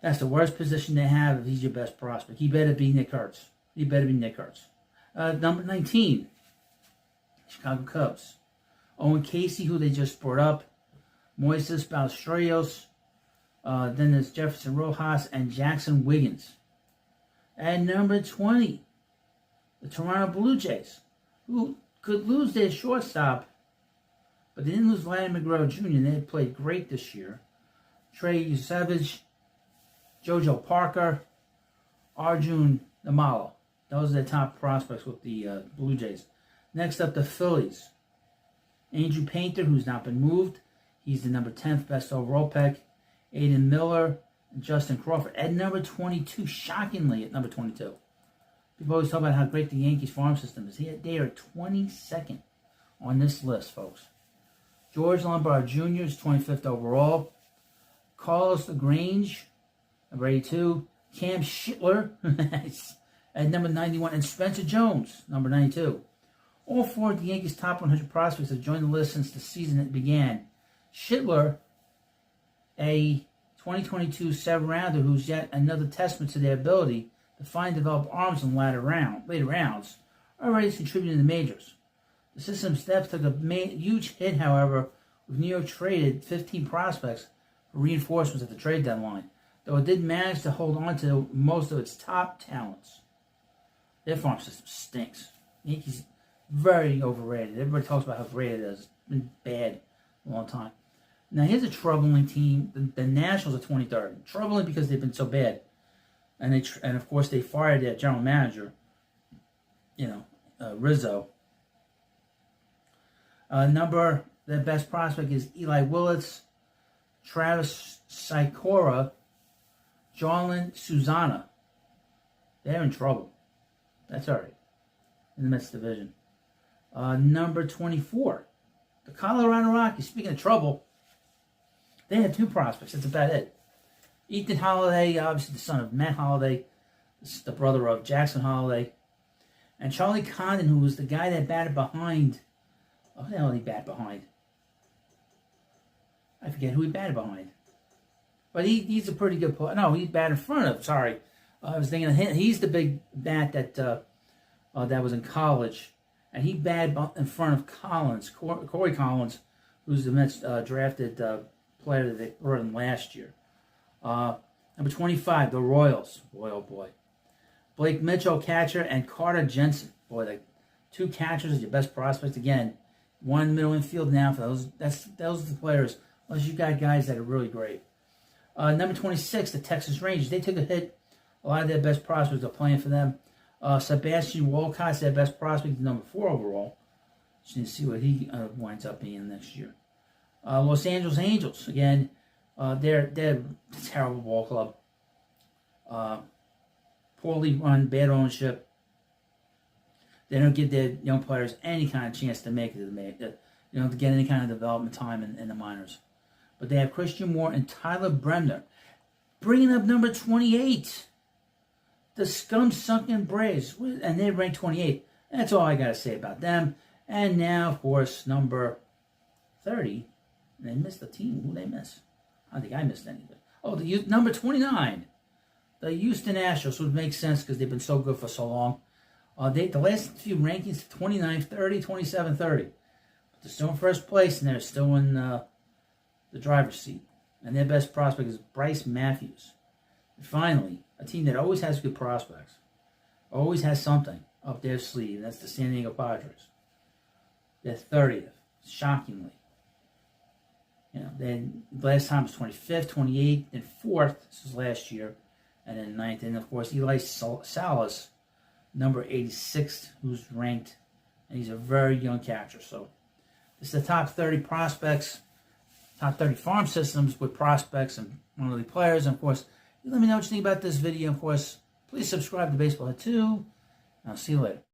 That's the worst position they have if he's your best prospect. He better be Nick Hertz. Number 19, Chicago Cubs. Owen Casey, who they just brought up. Moises Ballesteros. Then there's Jefferson Rojas and Jackson Wiggins. And number 20, the Toronto Blue Jays, who could lose their shortstop, but they didn't lose Vladimir Guerrero Jr. They played great this year. Trey Savage, Jojo Parker, Arjun Namala. Those are the top prospects with the Blue Jays. Next up, the Phillies. Andrew Painter, who's not been moved. He's the number 10th best overall pick. Aiden Miller and Justin Crawford. At number 22, shockingly at number 22. People always talk about how great the Yankees farm system is. They are 22nd on this list, folks. George Lombard Jr. is 25th overall. Carlos LaGrange, number 82. Cam Schittler at number 91. And Spencer Jones, number 92. All 4 of the Yankees' top 100 prospects have joined the list since the season began. Schittler, a 2022 7-rounder who's yet another testament to their ability to find and develop arms in later rounds, already contributing to the majors. The system's depth took a huge hit, however, with New York traded 15 prospects for reinforcements at the trade deadline, though it did manage to hold on to most of its top talents. Their farm system stinks. Yankees very overrated. Everybody talks about how great it is. It's been bad a long time. Now here's a troubling team. The Nationals are 23rd. Troubling because they've been so bad. And of course they fired their general manager, Rizzo. Their best prospect is Eli Willits, Travis Sikora, Jarlin Susanna. They're in trouble. That's all right. In the Mets division. Number 24, the Colorado Rockies. Speaking of trouble, they had 2 prospects. That's about it. Ethan Holiday, obviously the son of Matt Holiday, the brother of Jackson Holiday, and Charlie Condon, who was the guy that batted behind. Oh, who the hell did he bat behind? I forget who he batted behind. But he's a pretty good player. No, he batted in front of. Sorry, I was thinking of him. He's the big bat that was in college, and he batted in front of Collins, Corey Collins, who's the Mets drafted player that they brought in last year. Number 25, the Royals. Boy, oh boy. Blake Mitchell, catcher, and Carter Jensen. Boy, the 2 catchers are your best prospects. Again, one in the middle infield now for those. Those are the players. Unless you got guys that are really great. Number 26, the Texas Rangers. They took a hit. A lot of their best prospects are playing for them. Sebastian Walcott's their best prospect, number 4 overall. So you can see what he winds up being next year. Los Angeles Angels. Again, they're a terrible ball club. Poorly run, bad ownership. They don't give their young players any kind of chance to make it to get any kind of development time in the minors. But they have Christian Moore and Tyler Bremner. Bringing up number 28, the scum-sunken Braves, and they ranked 28. That's all I got to say about them. And now, of course, number 30. They missed the team. Who did they miss? I don't think I missed anybody. Oh, number 29. The Houston Astros, which makes sense because they've been so good for so long. The last few rankings, 29, 30, 27, 30. But they're still in first place, and they're still in the driver's seat. And their best prospect is Bryce Matthews. And finally, a team that always has good prospects, always has something up their sleeve, and that's the San Diego Padres. They're 30th, shockingly. Then last time was 25th, 28th, and 4th. This was last year. And then 9th. And, of course, Eli Salas, number 86, who's ranked. And he's a very young catcher. So this is the top 30 prospects, top 30 farm systems with prospects and minor league players. And, of course, let me know what you think about this video. Of course, please subscribe to Baseball Head 2. And I'll see you later.